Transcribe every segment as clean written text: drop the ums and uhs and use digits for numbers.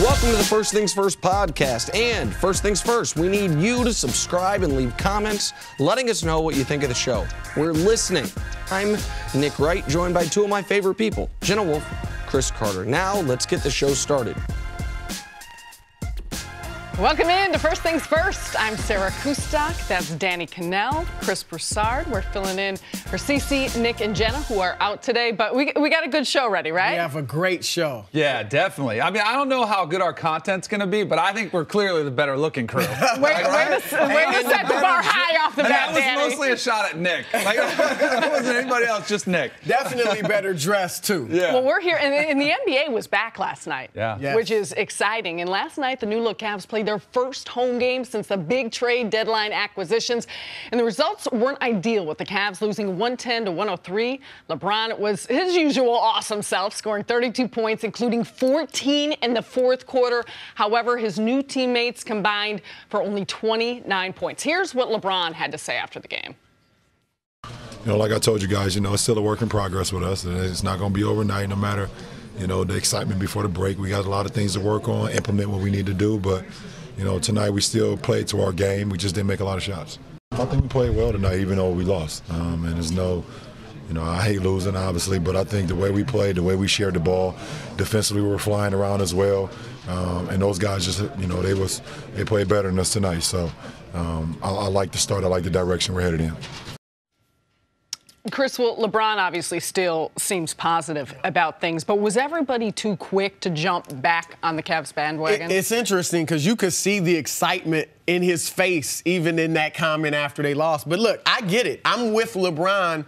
Welcome to the First Things First podcast. And first things first, we need you to subscribe and leave comments letting us know what you think of the show. We're listening. I'm Nick Wright, joined by two of my favorite people, Jenna Wolfe, Cris Carter. Now, let's get the show started. Welcome in to First Things First. I'm Sarah Kustok. That's Danny Cannell, Chris Broussard. We're filling in for Cece, Nick, and Jenna, who are out today. But we got a good show ready, right? We have a great show. Yeah, definitely. I mean, I don't know how good our content's going to be, but I think we're clearly the better-looking crew. Way to set the bar high off the bat, That was mostly a shot at Nick. Like, it wasn't anybody else, just Nick. Definitely better dressed, too. Yeah. Well, we're here, and the NBA was back last night, yeah. which is exciting. And last night, the new-look Cavs played their first home game since the big trade deadline acquisitions. And the results weren't ideal, with the Cavs losing 110 to 103. LeBron was his usual awesome self, scoring 32 points, including 14 in the fourth quarter. However, his new teammates combined for only 29 points. Here's what LeBron had to say after the game. Like I told you guys, it's still a work in progress with us. And it's not going to be overnight, no matter, the excitement before the break. We got a lot of things to work on, implement what we need to do. But, tonight we still played to our game. We just didn't make a lot of shots. I think we played well tonight, even though we lost. And there's no, I hate losing, obviously, but I think the way we played, the way we shared the ball, defensively we were flying around as well. And those guys just, they played better than us tonight. So I like the start. I like the direction we're headed in. Chris, well, LeBron obviously still seems positive about things, but was everybody too quick to jump back on the Cavs bandwagon? It's interesting because you could see the excitement in his face, even in that comment after they lost. But look, I get it. I'm with LeBron.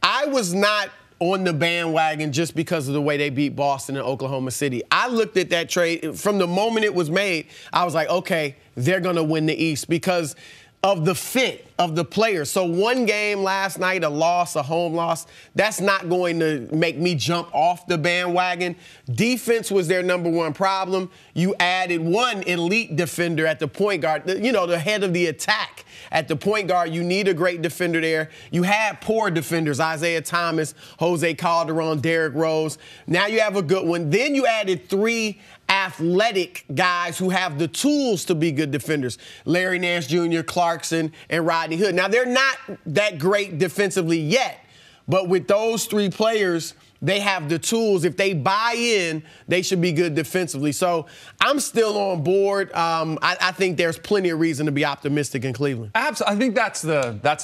I was not on the bandwagon just because of the way they beat Boston and Oklahoma City. I looked at that trade from the moment it was made. I was like, okay, they're going to win the East because of the fit of the players. So one game last night, a loss, a home loss, that's not going to make me jump off the bandwagon. Defense was their number one problem. You added one elite defender at the point guard, the head of the attack. At the point guard, you need a great defender there. You had poor defenders, Isaiah Thomas, Jose Calderon, Derrick Rose. Now you have a good one. Then you added three athletic guys who have the tools to be good defenders. Larry Nance Jr., Clarkson, and Rodney Hood. Now, they're not that great defensively yet, but with those three players, they have the tools. If they buy in, they should be good defensively. So I'm still on board. I think there's plenty of reason to be optimistic in Cleveland. Absolutely. I think that's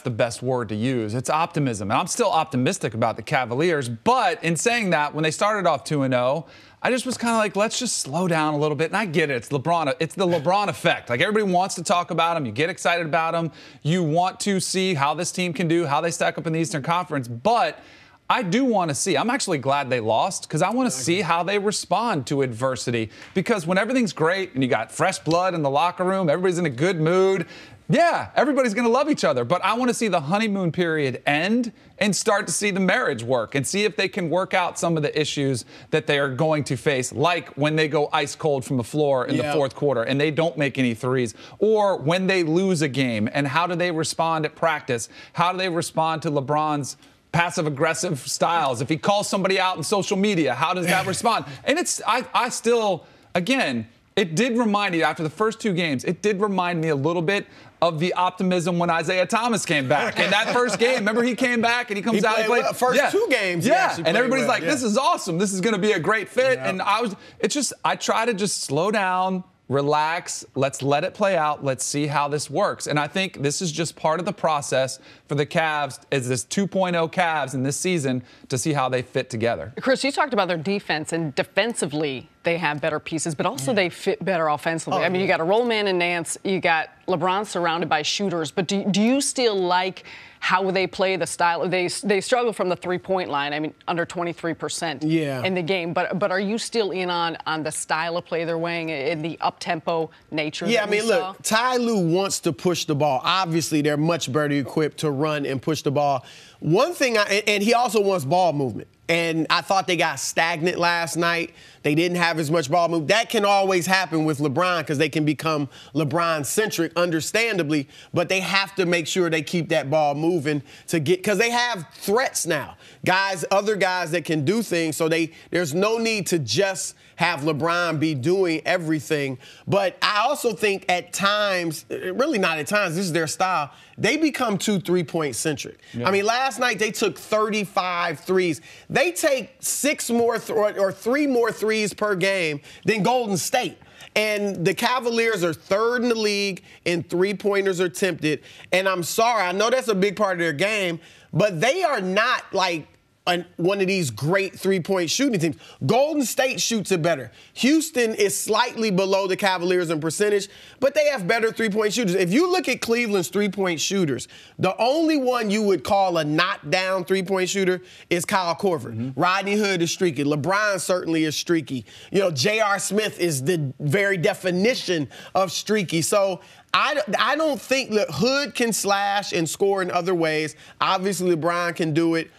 the best word to use. It's optimism. And I'm still optimistic about the Cavaliers. But in saying that, when they started off 2-0, I just was kind of like, let's just slow down a little bit. And I get it. It's LeBron. It's the LeBron effect. Like, everybody wants to talk about him. You get excited about him. You want to see how this team can do, how they stack up in the Eastern Conference. But I do want to see. I'm actually glad they lost because I want to see how they respond to adversity. Because when everything's great and you got fresh blood in the locker room, everybody's in a good mood, yeah, everybody's going to love each other. But I want to see the honeymoon period end and start to see the marriage work and see if they can work out some of the issues that they are going to face, like when they go ice cold from the floor in the fourth quarter and they don't make any threes, or when they lose a game and how do they respond at practice? How do they respond to LeBron's passive-aggressive styles? If he calls somebody out on social media, how does that respond? And I still, again, it did remind me, after the first two games, it did remind me a little bit of the optimism when Isaiah Thomas came back. In that first game, remember he came back and he comes out and plays. First two games, and everybody's like, this is awesome. This is going to be a great fit. Yeah. And I try to just slow down, relax, let's let it play out, let's see how this works. And I think this is just part of the process for the Cavs, as this 2.0 Cavs in this season, to see how they fit together. Chris, you talked about their defense, and defensively they have better pieces, but also they fit better offensively. I mean, you got a roll man in Nance, you got LeBron surrounded by shooters, but do you still like how they play the style? They struggle from the three-point line. I mean, under 23% in the game. But are you still in on the style of play they're weighing in the up-tempo nature? Yeah, I mean, look, Ty Lue wants to push the ball. Obviously, they're much better equipped to run and push the ball. One thing, and he also wants ball movement. And I thought they got stagnant last night. They didn't have as much ball movement. That can always happen with LeBron because they can become LeBron-centric, understandably. But they have to make sure they keep that ball moving because they have threats now. Other guys that can do things. So there's no need to just have LeBron be doing everything. But I also think at times, really not at times, this is their style, they become too three-point centric. Yeah. I mean, last night they took 35 threes. They take 6 more or 3 more threes per game than Golden State. And the Cavaliers are 3rd in the league in three-pointers attempted. And I'm sorry, I know that's a big part of their game, but they are not like one of these great three-point shooting teams. Golden State shoots it better. Houston is slightly below the Cavaliers in percentage, but they have better three-point shooters. If you look at Cleveland's three-point shooters, the only one you would call a knockdown three-point shooter is Kyle Korver. Mm-hmm. Rodney Hood is streaky. LeBron certainly is streaky. You know, J.R. Smith is the very definition of streaky. So I don't think that Hood can slash and score in other ways. Obviously, LeBron can do it.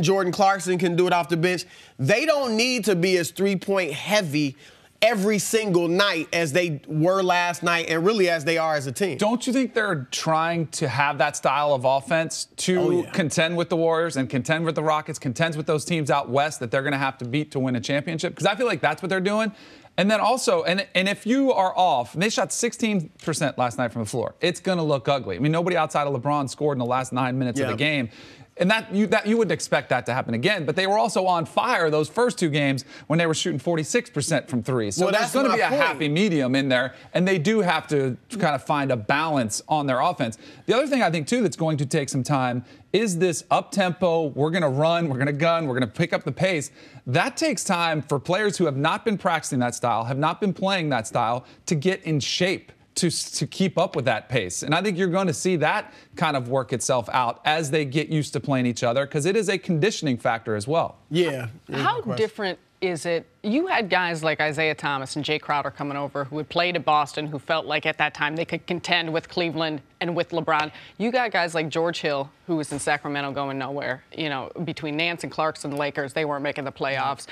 Jordan Clarkson can do it off the bench. They don't need to be as three-point heavy every single night as they were last night and really as they are as a team. Don't you think they're trying to have that style of offense to contend with the Warriors and contend with the Rockets, contend with those teams out west that they're going to have to beat to win a championship? Because I feel like that's what they're doing. And then also, and if you are off, they shot 16% last night from the floor. It's going to look ugly. I mean, nobody outside of LeBron scored in the last 9 minutes of the game. And that you wouldn't expect that to happen again. But they were also on fire those first 2 games when they were shooting 46% from three. So there's going to be a happy medium in there. And they do have to kind of find a balance on their offense. The other thing I think, too, that's going to take some time is this up-tempo, we're going to run, we're going to gun, we're going to pick up the pace. That takes time for players who have not been practicing that style, have not been playing that style, to get in shape to keep up with that pace. And I think you're going to see that kind of work itself out as they get used to playing each other, because it is a conditioning factor as well. Yeah. How different is it? You had guys like Isaiah Thomas and Jay Crowder coming over who had played at Boston, who felt like at that time they could contend with Cleveland and with LeBron. You got guys like George Hill, who was in Sacramento going nowhere. You know, between Nance and Clarkson, the Lakers, they weren't making the playoffs.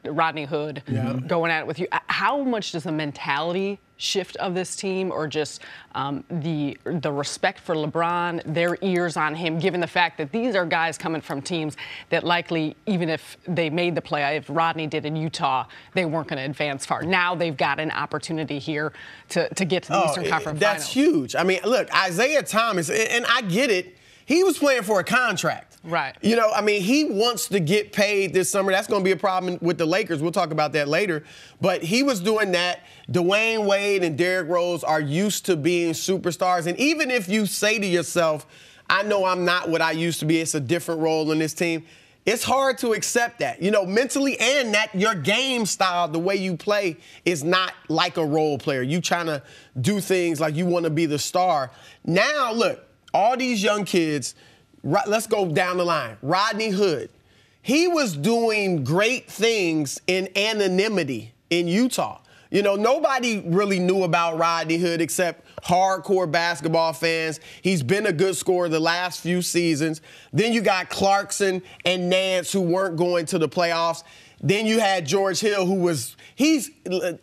Rodney Hood going at it with you. How much does the mentality shift of this team, or just the respect for LeBron, their ears on him, given the fact that these are guys coming from teams that likely, even if they made the play, if Rodney did in Utah, they weren't going to advance far. Now they've got an opportunity here to get to the Eastern Conference Finals. That's huge. I mean, look, Isaiah Thomas, and I get it, he was playing for a contract. Right. You know, I mean, he wants to get paid this summer. That's going to be a problem with the Lakers. We'll talk about that later. But he was doing that. Dwayne Wade and Derrick Rose are used to being superstars. And even if you say to yourself, I know I'm not what I used to be, it's a different role in this team, it's hard to accept that, you know, mentally, and that your game style, the way you play, is not like a role player. You trying to do things like you want to be the star. Now, look, all these young kids, let's go down the line. Rodney Hood, he was doing great things in anonymity in Utah. You know, nobody really knew about Rodney Hood except hardcore basketball fans. He's been a good scorer the last few seasons. Then you got Clarkson and Nance, who weren't going to the playoffs. Then you had George Hill, he's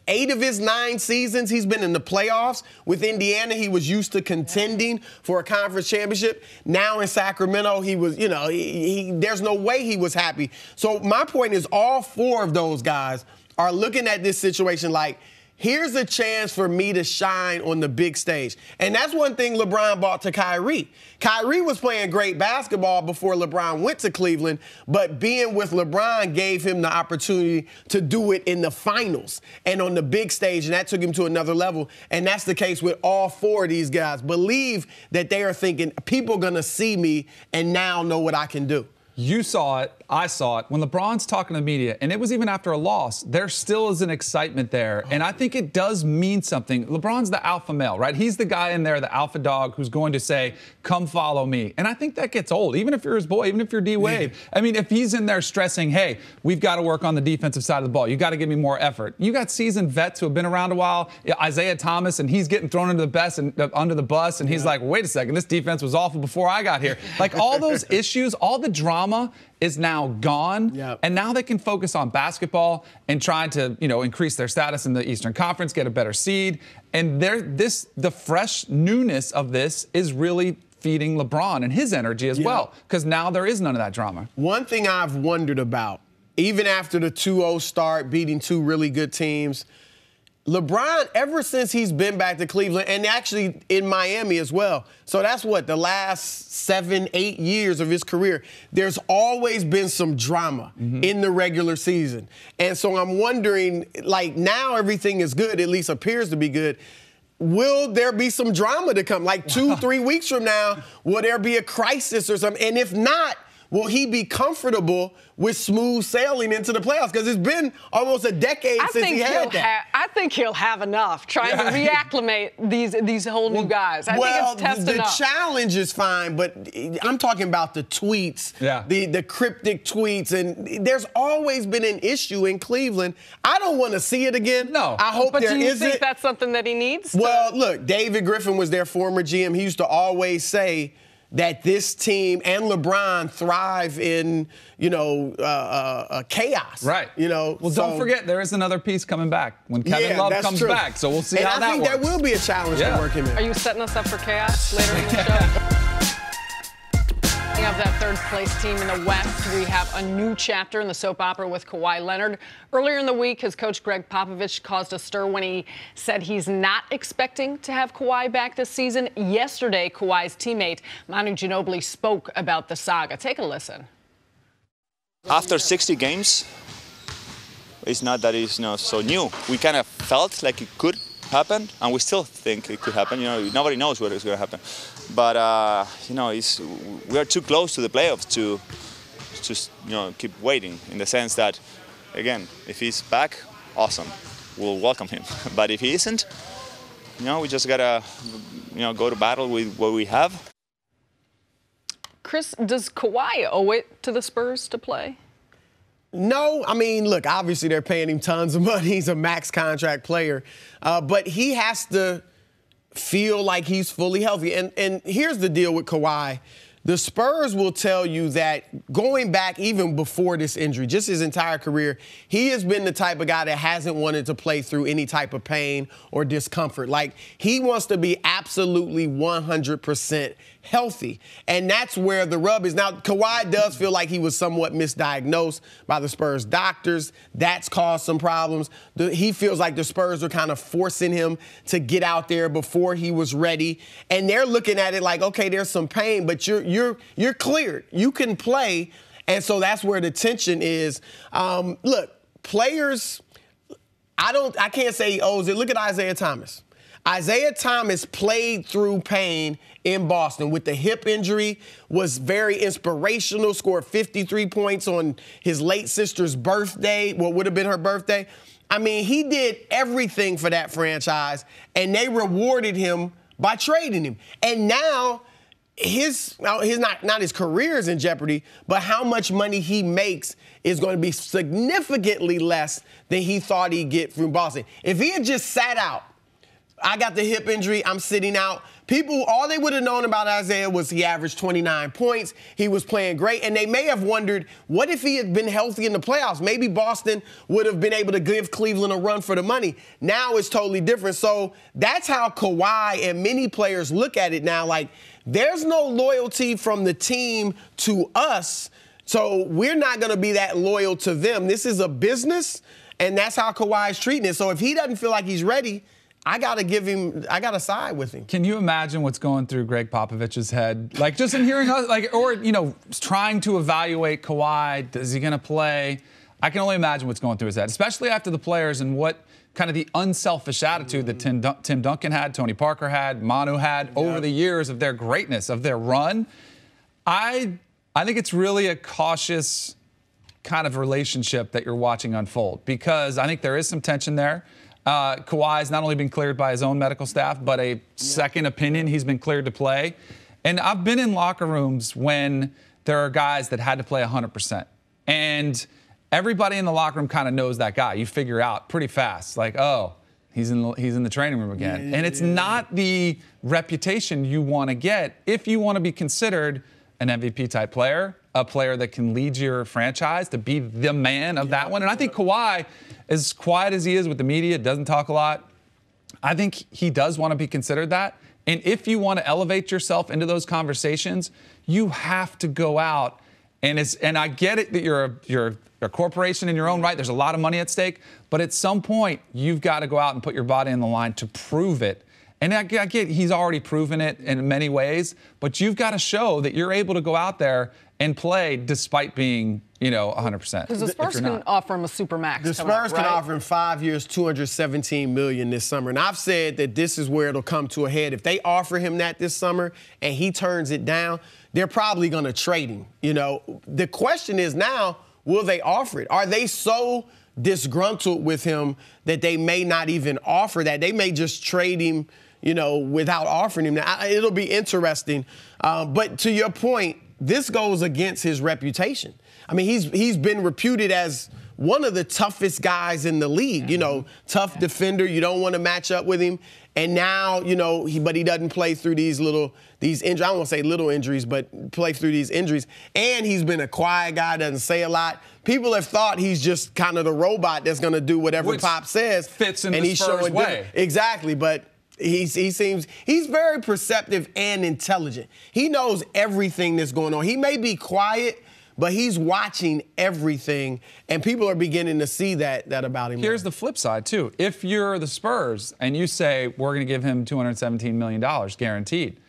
8 of his 9 seasons, he's been in the playoffs. With Indiana, he was used to contending for a conference championship. Now in Sacramento, he was, you know, there's no way he was happy. So my point is, all 4 of those guys are looking at this situation like, here's a chance for me to shine on the big stage. And that's one thing LeBron brought to Kyrie. Kyrie was playing great basketball before LeBron went to Cleveland, but being with LeBron gave him the opportunity to do it in the finals and on the big stage, and that took him to another level. And that's the case with all 4 of these guys. Believe that they are thinking, people are going to see me and now know what I can do. You saw it. I saw it. When LeBron's talking to the media, and it was even after a loss, there still is an excitement there. And I think it does mean something. LeBron's the alpha male, right? He's the guy in there, the alpha dog, who's going to say, come follow me. And I think that gets old, even if you're his boy, even if you're D-Wade. I mean, if he's in there stressing, hey, we've got to work on the defensive side of the ball. You got to give me more effort. You got seasoned vets who have been around a while. Isaiah Thomas, and he's getting thrown into under the bus, and he's like, wait a second, this defense was awful before I got here. Like, all those issues, all the drama is now gone, and now they can focus on basketball and trying to, increase their status in the Eastern Conference, get a better seed. And the fresh newness of this is really feeding LeBron and his energy as well, because now there is none of that drama. One thing I've wondered about, even after the 2-0 start, beating two really good teams, LeBron, ever since he's been back to Cleveland, and actually in Miami as well, so that's what, the last 7-8 years of his career, there's always been some drama in the regular season. And so I'm wondering, like, now everything is good, at least appears to be good. Will there be some drama to come? Like 2-3 weeks from now, will there be a crisis or something? And if not, will he be comfortable with smooth sailing into the playoffs? Because it's been almost a decade since he had that. I think he'll have enough trying to reacclimate these whole new guys. I think it's test enough. The challenge is fine, but I'm talking about the tweets, the cryptic tweets, and there's always been an issue in Cleveland. I don't want to see it again. No. I hope there isn't. But do you think that's something that he needs? Well, look, David Griffin was their former GM. He used to always say that this team and LeBron thrive in, chaos. Right. Well, don't forget, there is another piece coming back when Kevin Love comes back. So we'll see how that works. I think that will be a challenge to work him in. Are you setting us up for chaos later in the show? Of that third-place team in the West, we have a new chapter in the soap opera with Kawhi Leonard. Earlier in the week, his coach Greg Popovich caused a stir when he said he's not expecting to have Kawhi back this season. Yesterday, Kawhi's teammate Manu Ginobili spoke about the saga. Take a listen. After 60 games, it's not that it's so new. We kind of felt like it could happen, and we still think it could happen. Nobody knows what is going to happen. But, we are too close to the playoffs to just, keep waiting, in the sense that, again, if he's back, awesome. We'll welcome him. But if he isn't, we just got to, go to battle with what we have. Cris, does Kawhi owe it to the Spurs to play? No, I mean, look, obviously they're paying him tons of money. He's a max contract player. But he has to feel like he's fully healthy. And here's the deal with Kawhi. The Spurs will tell you that going back even before this injury, just his entire career, he has been the type of guy that hasn't wanted to play through any type of pain or discomfort. Like, he wants to be absolutely 100% healthy. And that's where the rub is. Now, Kawhi does feel like he was somewhat misdiagnosed by the Spurs doctors. That's caused some problems. He feels like the Spurs are kind of forcing him to get out there before he was ready. And they're looking at it like, okay, there's some pain, but you're cleared. You can play. And so that's where the tension is. Look, players, I can't say he owes it. Look at Isaiah Thomas. Isaiah Thomas played through pain in Boston with the hip injury, was very inspirational, scored 53 points on his late sister's birthday, what would have been her birthday. I mean, he did everything for that franchise, and they rewarded him by trading him. And now not his career is in jeopardy, but how much money he makes is going to be significantly less than he thought he'd get from Boston. If he had just sat out, I got the hip injury, I'm sitting out. People, all they would have known about Isaiah was he averaged 29 points. He was playing great. And they may have wondered, what if he had been healthy in the playoffs? Maybe Boston would have been able to give Cleveland a run for the money. Now it's totally different. So that's how Kawhi and many players look at it now. Like, there's no loyalty from the team to us, so we're not going to be that loyal to them. This is a business, and that's how Kawhi's treating it. So if he doesn't feel like he's ready, I got to side with him. Can you imagine what's going through Greg Popovich's head? Like, just in hearing us, trying to evaluate Kawhi, is he going to play? I can only imagine what's going through his head, especially after the players and what kind of the unselfish attitude that Tim Duncan had, Tony Parker had, Manu had over the years of their greatness, of their run. I I think it's really a cautious kind of relationship that you're watching unfold, because I think there is some tension there. Kawhi has not only been cleared by his own medical staff, but a second opinion, he's been cleared to play. And I've been in locker rooms when there are guys that had to play 100%. And everybody in the locker room kind of knows that guy. You figure out pretty fast, like, oh, he's in the training room again. And it's not the reputation you want to get if you want to be considered an MVP-type player, a player that can lead your franchise, to be the man of that one. And I think Kawhi, as quiet as he is with the media, doesn't talk a lot, I think he does want to be considered that. And if you want to elevate yourself into those conversations, you have to go out. And I get it that you're a corporation in your own right. There's a lot of money at stake. But at some point, you've got to go out and put your body on the line to prove it. And I get he's already proven it in many ways. But you've got to show that you're able to go out there and play despite being, 100%. Because the Spurs can offer him a supermax. The Spurs can offer him 5 years, $217 million this summer. And I've said that this is where it'll come to a head. If they offer him that this summer and he turns it down, they're probably going to trade him. The question is now, will they offer it? Are they so disgruntled with him that they may not even offer that? They may just trade him, without offering him. Now, it'll be interesting. But to your point, this goes against his reputation. I mean, he's been reputed as one of the toughest guys in the league. Tough defender. You don't want to match up with him. And now, but he doesn't play through these injuries. I don't want to say little injuries, but play through these injuries. And he's been a quiet guy, doesn't say a lot. People have thought he's just kind of the robot that's going to do whatever Pop says. Fits in the Spurs way. Exactly, but he's very perceptive and intelligent. He knows everything that's going on. He may be quiet, but he's watching everything, and people are beginning to see that about him. Here's the flip side, too. If you're the Spurs and you say, we're going to give him $217 million guaranteed,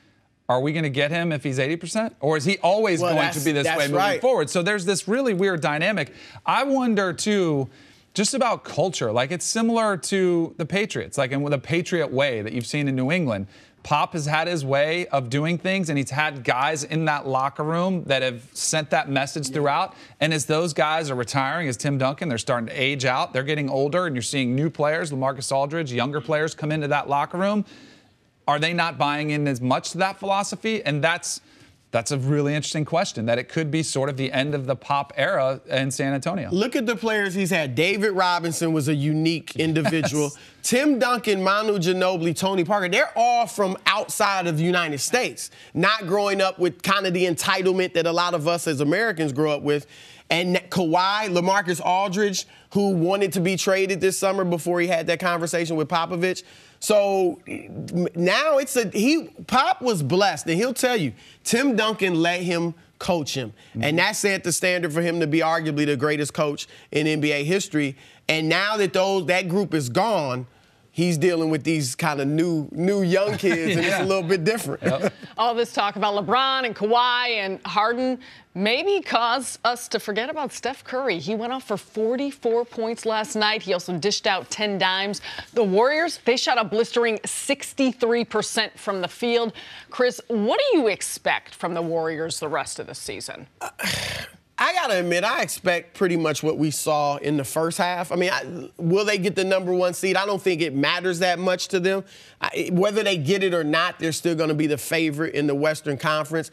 are we going to get him if he's 80%? Or is he always going to be this way moving forward? So there's this really weird dynamic. I wonder, too, just about culture. Like, it's similar to the Patriots, like in the Patriot way that you've seen in New England. Pop has had his way of doing things, and he's had guys in that locker room that have sent that message throughout. And as those guys are retiring, as Tim Duncan, they're starting to age out. They're getting older, and you're seeing new players, LaMarcus Aldridge, younger players come into that locker room. Are they not buying in as much to that philosophy? And that's a really interesting question, that it could be sort of the end of the Pop era in San Antonio. Look at the players he's had. David Robinson was a unique individual. Yes. Tim Duncan, Manu Ginobili, Tony Parker, they're all from outside of the United States, not growing up with kind of the entitlement that a lot of us as Americans grow up with. And Kawhi, LaMarcus Aldridge, who wanted to be traded this summer before he had that conversation with Popovich. So now Pop was blessed, and he'll tell you, Tim Duncan let him coach him. Mm-hmm. And that set the standard for him to be arguably the greatest coach in NBA history. And now that that group is gone, he's dealing with these kind of new young kids, and it's a little bit different. Yep. All this talk about LeBron and Kawhi and Harden maybe caused us to forget about Steph Curry. He went off for 44 points last night. He also dished out 10 dimes. The Warriors, they shot a blistering 63% from the field. Cris, what do you expect from the Warriors the rest of the season? I got to admit, I expect pretty much what we saw in the first half. I mean, will they get the number one seed? I don't think it matters that much to them. Whether they get it or not, they're still going to be the favorite in the Western Conference.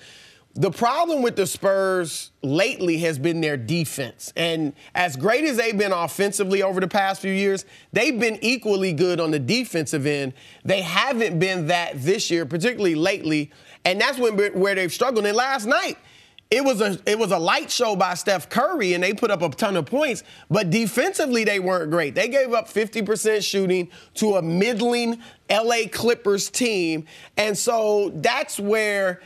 The problem with the Spurs lately has been their defense. And as great as they've been offensively over the past few years, they've been equally good on the defensive end. They haven't been that this year, particularly lately. And that's where they've struggled. And last night, it was a light show by Steph Curry, and they put up a ton of points. But defensively, they weren't great. They gave up 50% shooting to a middling LA Clippers team. And so that's where,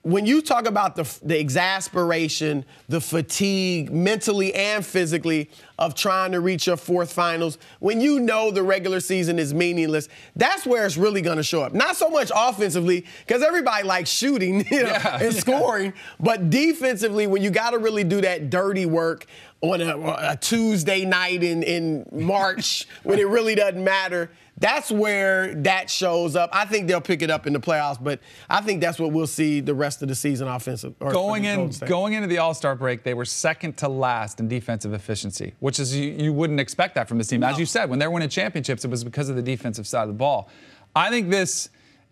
when you talk about the exasperation, the fatigue, mentally and physically, of trying to reach your fourth finals, when you know the regular season is meaningless, that's where it's really going to show up. Not so much offensively, because everybody likes shooting and scoring, but defensively, when you got to really do that dirty work on a Tuesday night in March when it really doesn't matter, that's where that shows up. I think they'll pick it up in the playoffs, but I think that's what we'll see the rest of the season offensive. Going into the All-Star break, they were second to last in defensive efficiency, which is you wouldn't expect that from this team. No. As you said, when they're winning championships, it was because of the defensive side of the ball. I think this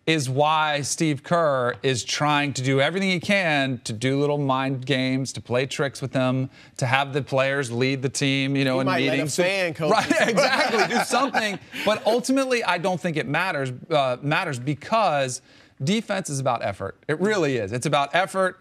is why Steve Kerr is trying to do everything he can to do little mind games, to play tricks with them, to have the players lead the team, in meetings. Let a fan coach. Right, exactly. Do something. But ultimately, I don't think it matters because defense is about effort. It really is. It's about effort,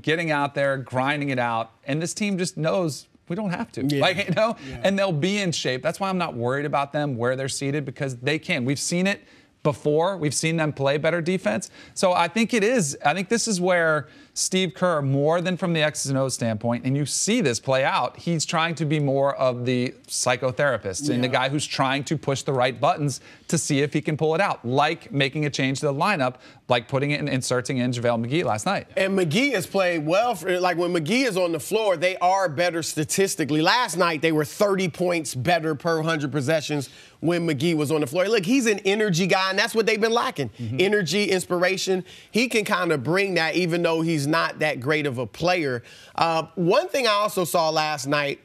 getting out there, grinding it out. And this team just knows we don't have to. Yeah. And they'll be in shape. That's why I'm not worried about them, where they're seated, because they can. We've seen it before. We've seen them play better defense. So I think this is where Steve Kerr, more than from the X's and O's standpoint, and you see this play out, he's trying to be more of the psychotherapist and the guy who's trying to push the right buttons to see if he can pull it out, like making a change to the lineup, like putting it and inserting in JaVale McGee last night. And McGee has played well. Like when McGee is on the floor, they are better statistically. Last night, they were 30 points better per 100 possessions when McGee was on the floor. Look, he's an energy guy, and that's what they've been lacking. Energy, inspiration. He can kind of bring that, even though he's not that great of a player. One thing I also saw last night,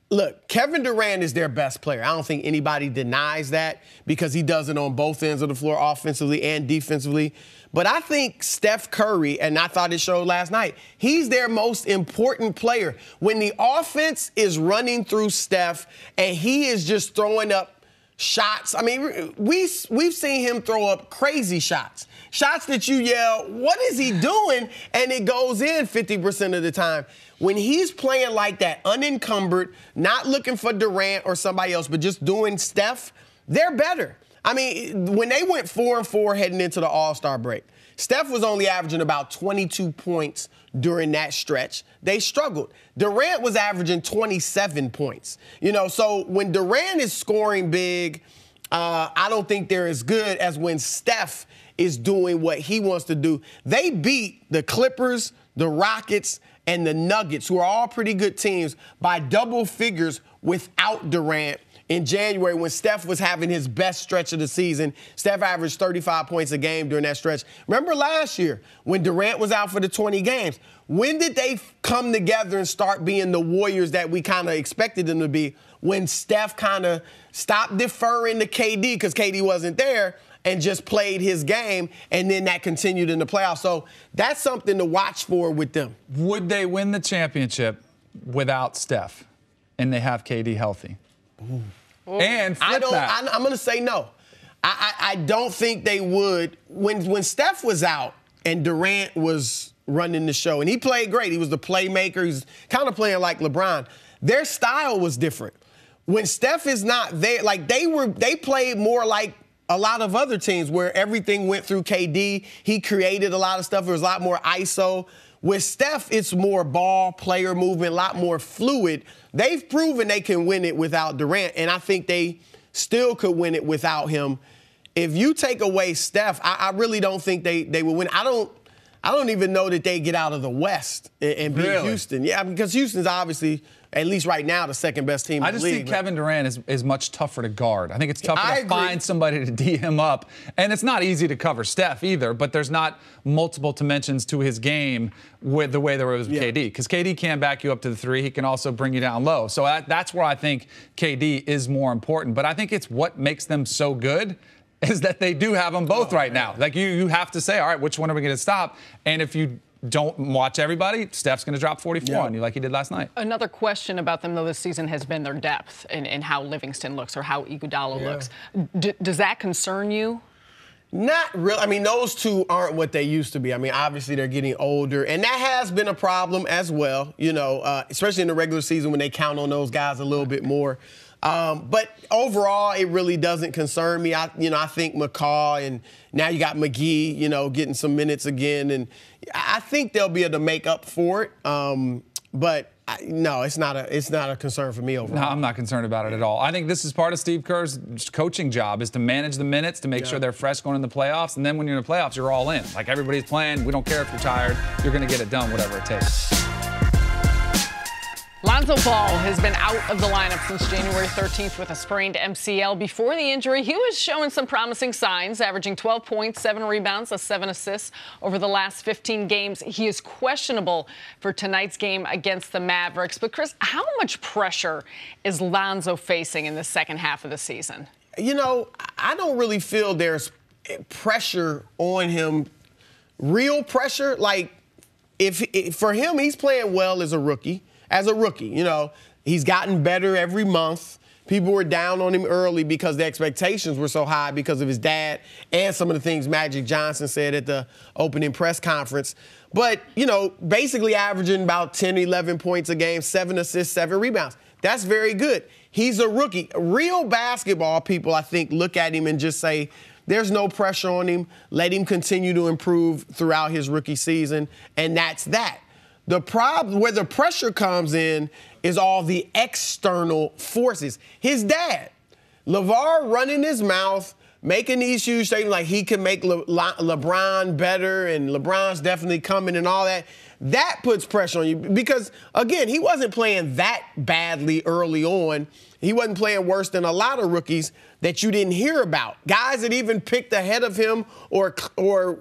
look, Kevin Durant is their best player. I don't think anybody denies that because he does it on both ends of the floor, offensively and defensively. But I think Steph Curry, and I thought it showed last night, he's their most important player. When the offense is running through Steph and he is just throwing up shots. I mean, we've seen him throw up crazy shots. Shots that you yell, what is he doing? And it goes in 50% of the time. When he's playing like that, unencumbered, not looking for Durant or somebody else, but just doing Steph, they're better. I mean, when they went 4-4 heading into the All-Star break, Steph was only averaging about 22 points during that stretch. They struggled. Durant was averaging 27 points. So when Durant is scoring big, I don't think they're as good as when Steph is doing what he wants to do. They beat the Clippers, the Rockets, and the Nuggets, who are all pretty good teams, by double figures without Durant. In January, when Steph was having his best stretch of the season, Steph averaged 35 points a game during that stretch. Remember last year when Durant was out for the 20 games? When did they come together and start being the Warriors that we kind of expected them to be? When Steph kind of stopped deferring to KD because KD wasn't there and just played his game, and then that continued in the playoffs. So that's something to watch for with them. Would they win the championship without Steph and they have KD healthy? Ooh. And I'm going to say no. I don't think they would. When Steph was out and Durant was running the show, and he played great. He was the playmaker. He's kind of playing like LeBron. Their style was different. When Steph is not there, like they played more like a lot of other teams where everything went through KD. He created a lot of stuff. There was a lot more ISO. With Steph, it's more ball, player movement, a lot more fluid. They've proven they can win it without Durant, and I think they still could win it without him. If you take away Steph, I really don't think they will win. I don't even know that they get out of the West and beat Houston. Yeah, because Houston's obviously, at least right now, the second best team in the league. I just think Kevin Durant is much tougher to guard. I think it's tougher to find somebody to D him up. And it's not easy to cover Steph either, but there's not multiple dimensions to his game with the way there was with KD. Because KD can back you up to the three. He can also bring you down low. So that's where I think KD is more important. But I think it's what makes them so good is that they do have them both right now. Like you have to say, all right, which one are we going to stop? And if you don't watch everybody, Steph's going to drop 44 on you like he did last night. Another question about them, though, this season has been their depth and how Livingston looks or how Iguodala looks. Does that concern you? Not really. I mean, those two aren't what they used to be. I mean, obviously they're getting older, and that has been a problem as well, especially in the regular season when they count on those guys a little bit more. But overall, it really doesn't concern me. I think McCaw, and now you got McGee, getting some minutes again, and I think they'll be able to make up for it. But no, it's not a concern for me overall. No, I'm not concerned about it at all. I think this is part of Steve Kerr's coaching job is to manage the minutes, to make sure they're fresh going in the playoffs, and then when you're in the playoffs, you're all in. Like everybody's playing. We don't care if you're tired. You're going to get it done, whatever it takes. Lonzo Ball has been out of the lineup since January 13th with a sprained MCL. Before the injury, he was showing some promising signs, averaging 12 points, 7 rebounds, 7 assists over the last 15 games. He is questionable for tonight's game against the Mavericks. But, Cris, how much pressure is Lonzo facing in the second half of the season? You know, I don't really feel there's pressure on him, real pressure. Like, if for him, he's playing well as a rookie. You know, he's gotten better every month. People were down on him early because the expectations were so high because of his dad and some of the things Magic Johnson said at the opening press conference. But, you know, basically averaging about 10, 11 points a game, 7 assists, 7 rebounds. That's very good. He's a rookie. Real basketball people, I think, look at him and just say, there's no pressure on him. Let him continue to improve throughout his rookie season, and that's that. The problem, where the pressure comes in, is all the external forces. His dad, LeVar, running his mouth, making these huge statements like he can make LeBron better and LeBron's definitely coming and all that. That puts pressure on you because, again, he wasn't playing that badly early on. He wasn't playing worse than a lot of rookies that you didn't hear about. Guys that even picked ahead of him or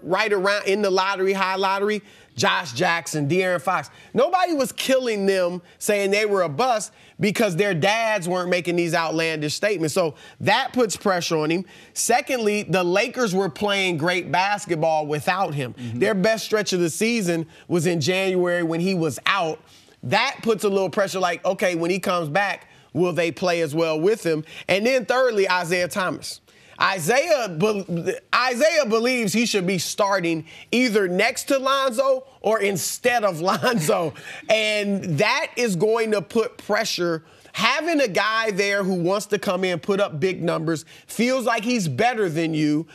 right around in the lottery, high lottery, Josh Jackson, De'Aaron Fox. Nobody was killing them saying they were a bust because their dads weren't making these outlandish statements. So that puts pressure on him. Secondly, the Lakers were playing great basketball without him. Mm-hmm. Their best stretch of the season was in January when he was out. That puts a little pressure like, okay, when he comes back, will they play as well with him? And then thirdly, Isaiah Thomas. Isaiah believes he should be starting either next to Lonzo or instead of Lonzo. And that is going to put pressure. Having a guy there who wants to come in, put up big numbers, feels like he's better than you,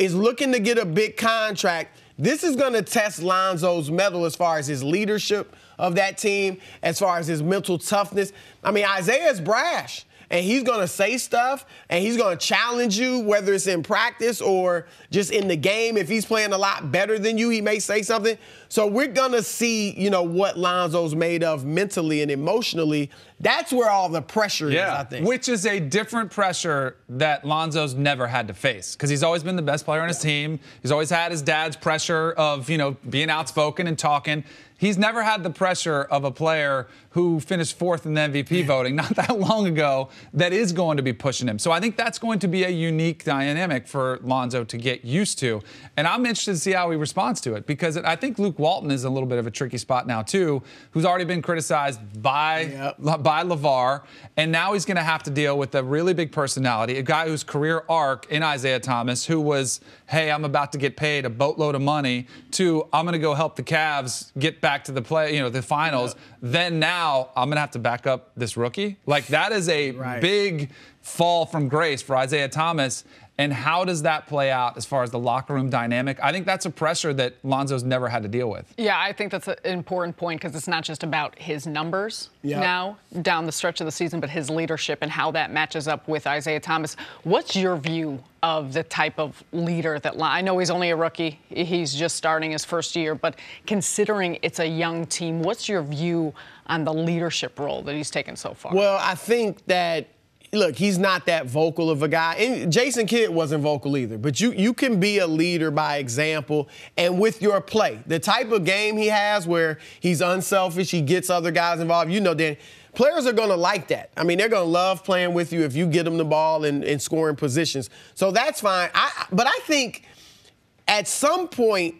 is looking to get a big contract. This is going to test Lonzo's mettle as far as his leadership of that team, as far as his mental toughness. I mean, Isaiah's brash. And he's going to say stuff, and he's going to challenge you, whether it's in practice or just in the game. If he's playing a lot better than you, he may say something. So we're going to see, you know, what Lonzo's made of mentally and emotionally. That's where all the pressure is, I think. Which is a different pressure that Lonzo's never had to face because he's always been the best player on his team. He's always had his dad's pressure of, you know, being outspoken and talking. He's never had the pressure of a player who finished 4th in the MVP voting not that long ago that is going to be pushing him. So I think that's going to be a unique dynamic for Lonzo to get used to. And I'm interested to see how he responds to it because I think Luke Walton is a little bit of a tricky spot now too, who's already been criticized by LeVar. And now he's going to have to deal with a really big personality, a guy whose career arc in Isaiah Thomas, who was, hey, I'm about to get paid a boatload of money, to I'm going to go help the Cavs get back to the finals. Then now I'm going to have to back up this rookie. Like, that is a big fall from grace for Isaiah Thomas. And how does that play out as far as the locker room dynamic? I think that's a pressure that Lonzo's never had to deal with. Yeah, I think that's an important point because it's not just about his numbers now down the stretch of the season, but his leadership and how that matches up with Isaiah Thomas. What's your view of the type of leader that I know he's only a rookie. He's just starting his first year. But considering it's a young team, what's your view on the leadership role that he's taken so far? Well, I think that, look, he's not that vocal of a guy. And Jason Kidd wasn't vocal either. But you can be a leader by example and with your play. The type of game he has where he's unselfish, he gets other guys involved, you know, then players are going to like that. I mean, they're going to love playing with you if you get them the ball in scoring positions. So that's fine. But I think at some point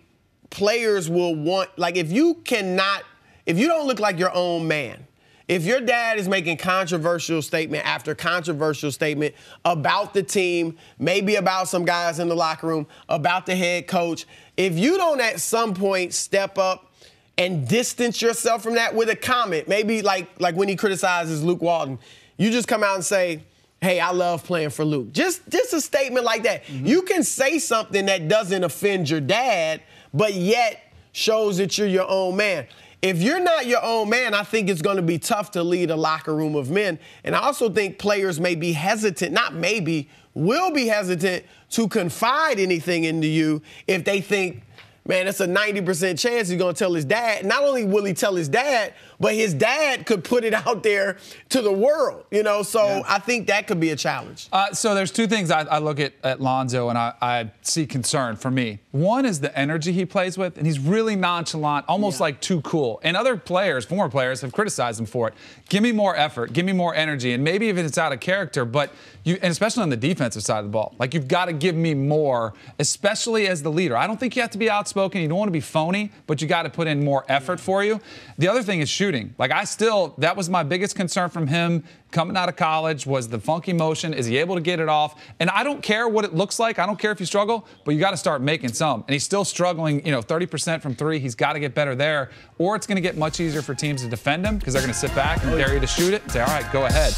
players will want, like, if you don't look like your own man, if your dad is making controversial statement after controversial statement about the team, maybe about some guys in the locker room, about the head coach, if you don't at some point step up and distance yourself from that with a comment, maybe like when he criticizes Luke Walton, you just come out and say, hey, I love playing for Luke. Just a statement like that. Mm-hmm. You can say something that doesn't offend your dad, but yet shows that you're your own man. If you're not your own man, I think it's going to be tough to lead a locker room of men. And I also think players may be hesitant, not maybe, will be hesitant to confide anything into you if they think, man, it's a 90% chance he's going to tell his dad. Not only will he tell his dad, but his dad could put it out there to the world, you know? So yeah. I think that could be a challenge. So there's two things I look at Lonzo and I see concern for me. One is the energy he plays with, and he's really nonchalant, almost like too cool. And other players, former players, have criticized him for it. Give me more effort, give me more energy, and maybe even it's out of character, but and especially on the defensive side of the ball, like you've got to give me more, especially as the leader. I don't think you have to be outspoken. You don't want to be phony, but you got to put in more effort for you. The other thing is shooting. Like that was my biggest concern from him coming out of college was the funky motion. Is he able to get it off? And I don't care what it looks like. I don't care if you struggle, but you got to start making some. And he's still struggling, 30% from three. He's got to get better there, or it's going to get much easier for teams to defend him because they're going to sit back and dare you to shoot it and say, all right, go ahead.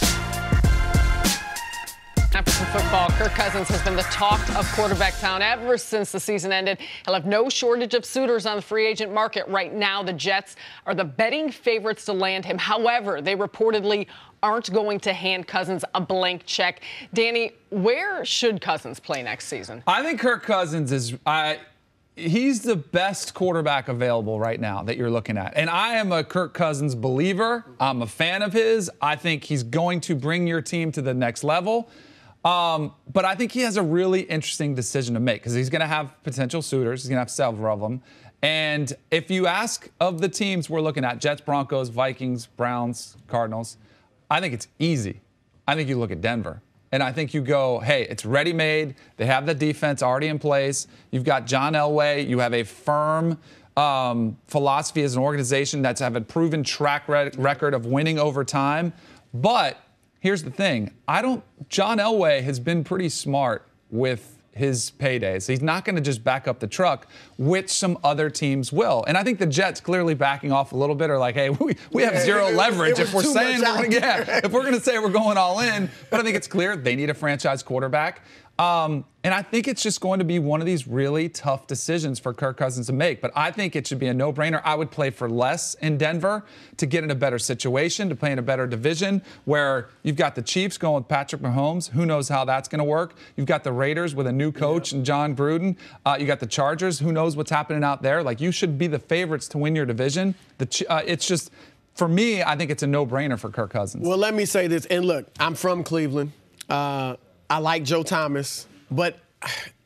After some football, Kirk Cousins has been the talk of quarterback town ever since the season ended. He'll have no shortage of suitors on the free agent market. Right now, the Jets are the betting favorites to land him. However, they reportedly aren't going to hand Cousins a blank check. Danny, where should Cousins play next season? I think Kirk Cousins he's the best quarterback available right now that you're looking at. And I am a Kirk Cousins believer. I'm a fan of his. I think he's going to bring your team to the next level. But I think he has a really interesting decision to make because he's going to have potential suitors. He's going to have several of them. And if you ask of the teams we're looking at, Jets, Broncos, Vikings, Browns, Cardinals, I think it's easy. I think you look at Denver. And I think you go, hey, it's ready-made. They have the defense already in place. You've got John Elway. You have a firm philosophy as an organization that's have a proven track record of winning over time. But here's the thing. John Elway has been pretty smart with his paydays. He's not going to just back up the truck, which some other teams will. And I think the Jets clearly backing off a little bit are like, hey, we have zero leverage if we're saying if we're going to say we're going all in. But I think it's clear they need a franchise quarterback. And I think it's just going to be one of these really tough decisions for Kirk Cousins to make. But I think it should be a no-brainer. I would play for less in Denver to get in a better situation, to play in a better division where you've got the Chiefs going with Patrick Mahomes. Who knows how that's going to work? You've got the Raiders with a new coach and John Gruden. You got the Chargers. Who knows what's happening out there? Like, you should be the favorites to win your division. It's just, for me, I think it's a no-brainer for Kirk Cousins. Well, let me say this. And look, I'm from Cleveland. I like Joe Thomas, but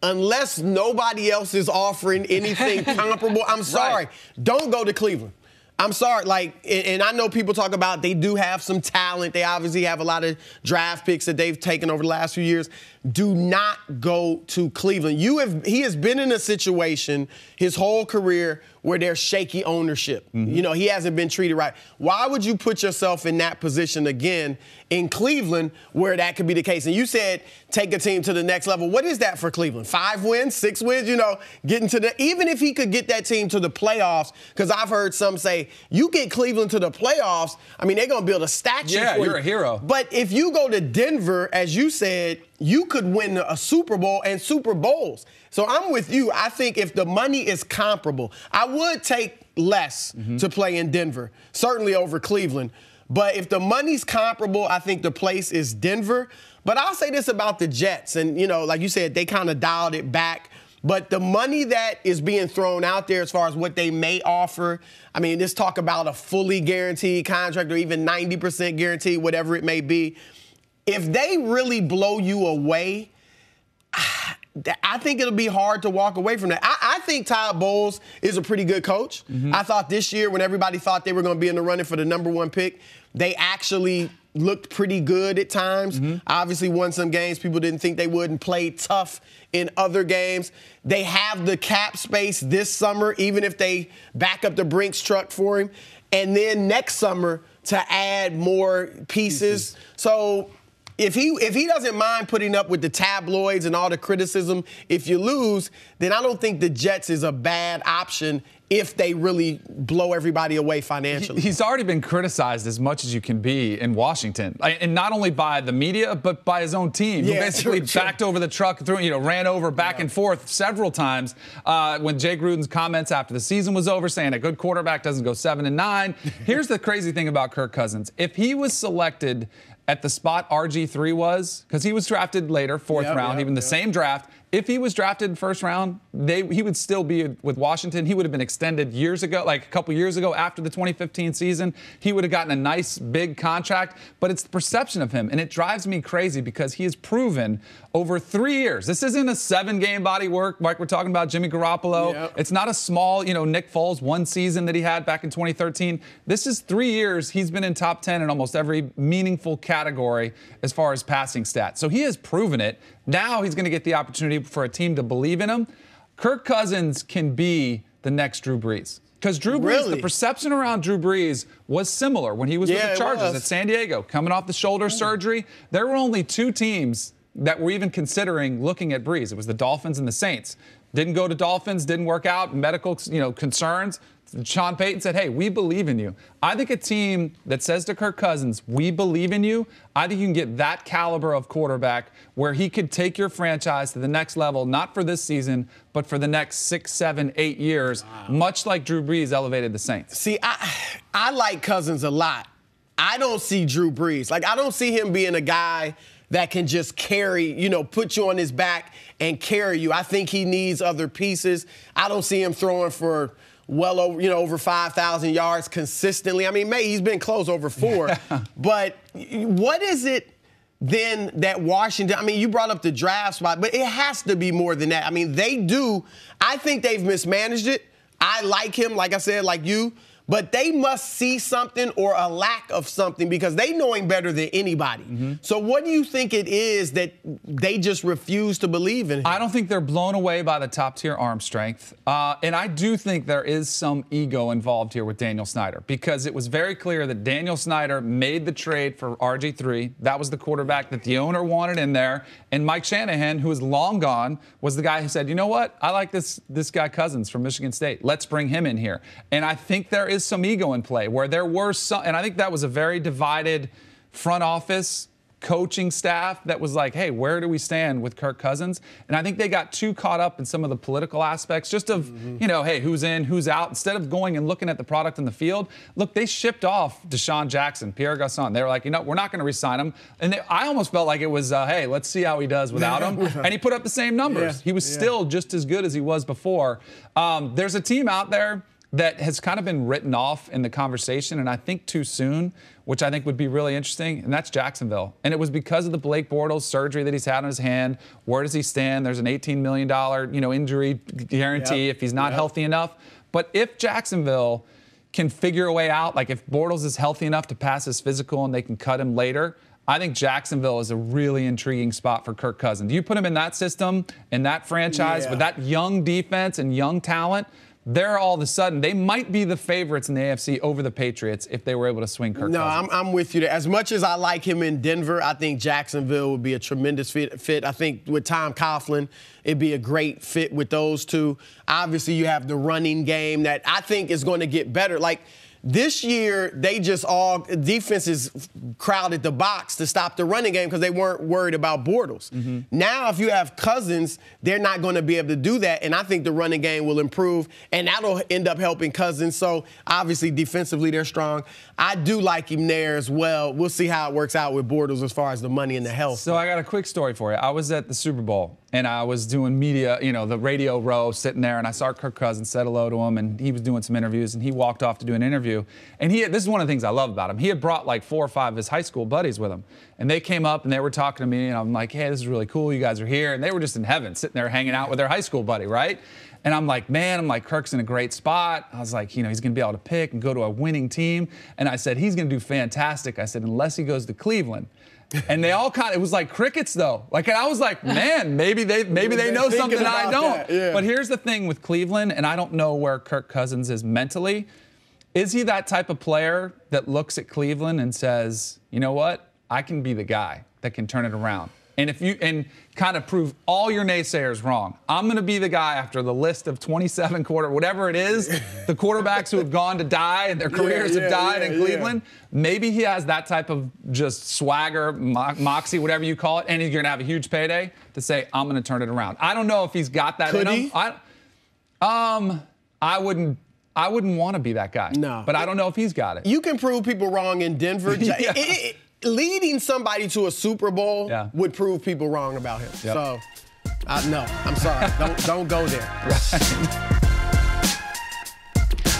unless nobody else is offering anything comparable, I'm sorry. Right. Don't go to Cleveland. I'm sorry. And I know people talk about they do have some talent. They obviously have a lot of draft picks that they've taken over the last few years. Do not go to Cleveland. He has been in a situation his whole career where there's shaky ownership. Mm-hmm. He hasn't been treated right. Why would you put yourself in that position again in Cleveland where that could be the case? And you said take a team to the next level. What is that for Cleveland? 5 wins, 6 wins, getting to even if he could get that team to the playoffs, because I've heard some say, you get Cleveland to the playoffs, I mean, they're going to build a statue for you. You're a hero. But if you go to Denver, as you said, you could win a Super Bowl and Super Bowls. So I'm with you. I think if the money is comparable, I would take less to play in Denver, certainly over Cleveland. But if the money's comparable, I think the place is Denver. But I'll say this about the Jets. And, like you said, they kind of dialed it back. But the money that is being thrown out there as far as what they may offer, I mean, this talk about a fully guaranteed contract or even 90% guaranteed, whatever it may be. If they really blow you away, I think it'll be hard to walk away from that. I think Todd Bowles is a pretty good coach. Mm-hmm. I thought this year, when everybody thought they were going to be in the running for the #1 pick, they actually looked pretty good at times. Mm-hmm. Obviously won some games people didn't think they would and played tough in other games. They have the cap space this summer, even if they back up the Brinks truck for him. And then next summer to add more pieces. So if he doesn't mind putting up with the tabloids and all the criticism, if you lose, then I don't think the Jets is a bad option if they really blow everybody away financially. He's already been criticized as much as you can be in Washington, and not only by the media, but by his own team, who basically backed over the truck, ran over back and forth several times. When Jay Gruden's comments after the season was over saying a good quarterback doesn't go 7-9. Here's the crazy thing about Kirk Cousins. If he was selected at the spot RG3 was, because he was drafted later, fourth round, even the same draft, If he was drafted in first round, he would still be with Washington. He would have been extended years ago, like a couple years ago after the 2015 season. He would have gotten a nice big contract, but it's the perception of him. And it drives me crazy because he has proven over 3 years. This isn't a 7-game body work like we're talking about Jimmy Garoppolo. Yep. It's not a small, Nick Foles, 1 season that he had back in 2013. This is 3 years. He's been in top 10 in almost every meaningful category as far as passing stats. So he has proven it. Now he's going to get the opportunity for a team to believe in him. Kirk Cousins can be the next Drew Brees. Because Drew Brees, the perception around Drew Brees was similar when he was with the Chargers at San Diego, coming off the shoulder surgery. There were only 2 teams that were even considering looking at Brees. It was the Dolphins and the Saints. Didn't go to Dolphins, didn't work out, medical concerns. Sean Payton said, hey, we believe in you. I think a team that says to Kirk Cousins, we believe in you, I think you can get that caliber of quarterback where he could take your franchise to the next level, not for this season, but for the next 6, 7, 8 years, much like Drew Brees elevated the Saints. See, I like Cousins a lot. I don't see Drew Brees. Like, I don't see him being a guy that can just carry, put you on his back and carry you. I think he needs other pieces. I don't see him throwing for well over, over 5,000 yards consistently. I mean, he's been close over 4. But what is it then that Washington, you brought up the draft spot, but it has to be more than that. I think they've mismanaged it. I like him, like I said, like you. But they must see something or a lack of something because they know him better than anybody. Mm-hmm. So what do you think it is that they just refuse to believe in him? I don't think they're blown away by the top-tier arm strength. And I do think there is some ego involved here with Daniel Snyder because it was very clear that Daniel Snyder made the trade for RG3. That was the quarterback that the owner wanted in there. And Mike Shanahan, who is long gone, was the guy who said, you know what? I like this guy Cousins from Michigan State. Let's bring him in here. And I think there is some ego in play where there were some, and I think that was a very divided front office coaching staff that was like, hey, where do we stand with Kirk Cousins? And I think they got too caught up in some of the political aspects just of, hey, who's in, who's out, instead of going and looking at the product in the field. Look, they shipped off Deshaun Jackson, Pierre Garçon. They were like, we're not going to re-sign him. And I almost felt like it was, hey, let's see how he does without him. And he put up the same numbers. Yeah, he was still just as good as he was before. There's a team out there that has kind of been written off in the conversation, and I think too soon, which I think would be really interesting, and that's Jacksonville. And it was because of the Blake Bortles surgery that he's had on his hand. Where does he stand? There's an $18 million, injury guarantee if he's not healthy enough. But if Jacksonville can figure a way out, like if Bortles is healthy enough to pass his physical and they can cut him later, I think Jacksonville is a really intriguing spot for Kirk Cousins. You put him in that system, in that franchise, with that young defense and young talent, they're all of a sudden, they might be the favorites in the AFC over the Patriots if they were able to swing Kirk Cousins. I'm with you there. As much as I like him in Denver, I think Jacksonville would be a tremendous fit. I think with Tom Coughlin, it'd be a great fit with those two. Obviously, you have the running game that I think is going to get better. Like, this year, defenses crowded the box to stop the running game because they weren't worried about Bortles. Mm-hmm. Now, if you have Cousins, they're not going to be able to do that, and I think the running game will improve, and that'll end up helping Cousins. So, obviously, defensively, they're strong. I do like him there as well. We'll see how it works out with Bortles as far as the money and the health. So, I got a quick story for you. I was at the Super Bowl, and I was doing media, the radio row, sitting there, and I saw Kirk Cousins, said hello to him, and he was doing some interviews, and he walked off to do an interview. And this is one of the things I love about him. He had brought like 4 or 5 of his high school buddies with him. And they came up and they were talking to me, and I'm like, hey, this is really cool. You guys are here. And they were just in heaven, sitting there hanging out with their high school buddy, right? And I'm like, Kirk's in a great spot. I was like, he's going to be able to pick and go to a winning team. And I said, he's going to do fantastic. I said, unless he goes to Cleveland. And they all it was like crickets, though. Like, and I was like, man, maybe they know something I don't. Yeah. But here's the thing with Cleveland, and I don't know where Kirk Cousins is mentally. Is he that type of player that looks at Cleveland and says, you know what? I can be the guy that can turn it around. And kind of prove all your naysayers wrong. I'm going to be the guy after the list of 27 whatever it is, the quarterbacks who have gone to die and their careers have died in Cleveland. Maybe he has that type of just swagger, moxie, whatever you call it, and he's going to have a huge payday to say, I'm going to turn it around. I don't know if he's got that in him. I wouldn't want to be that guy. No. But I don't know if he's got it. You can prove people wrong in Denver. Leading somebody to a Super Bowl would prove people wrong about him. Yep. So No, I'm sorry. Don't go there.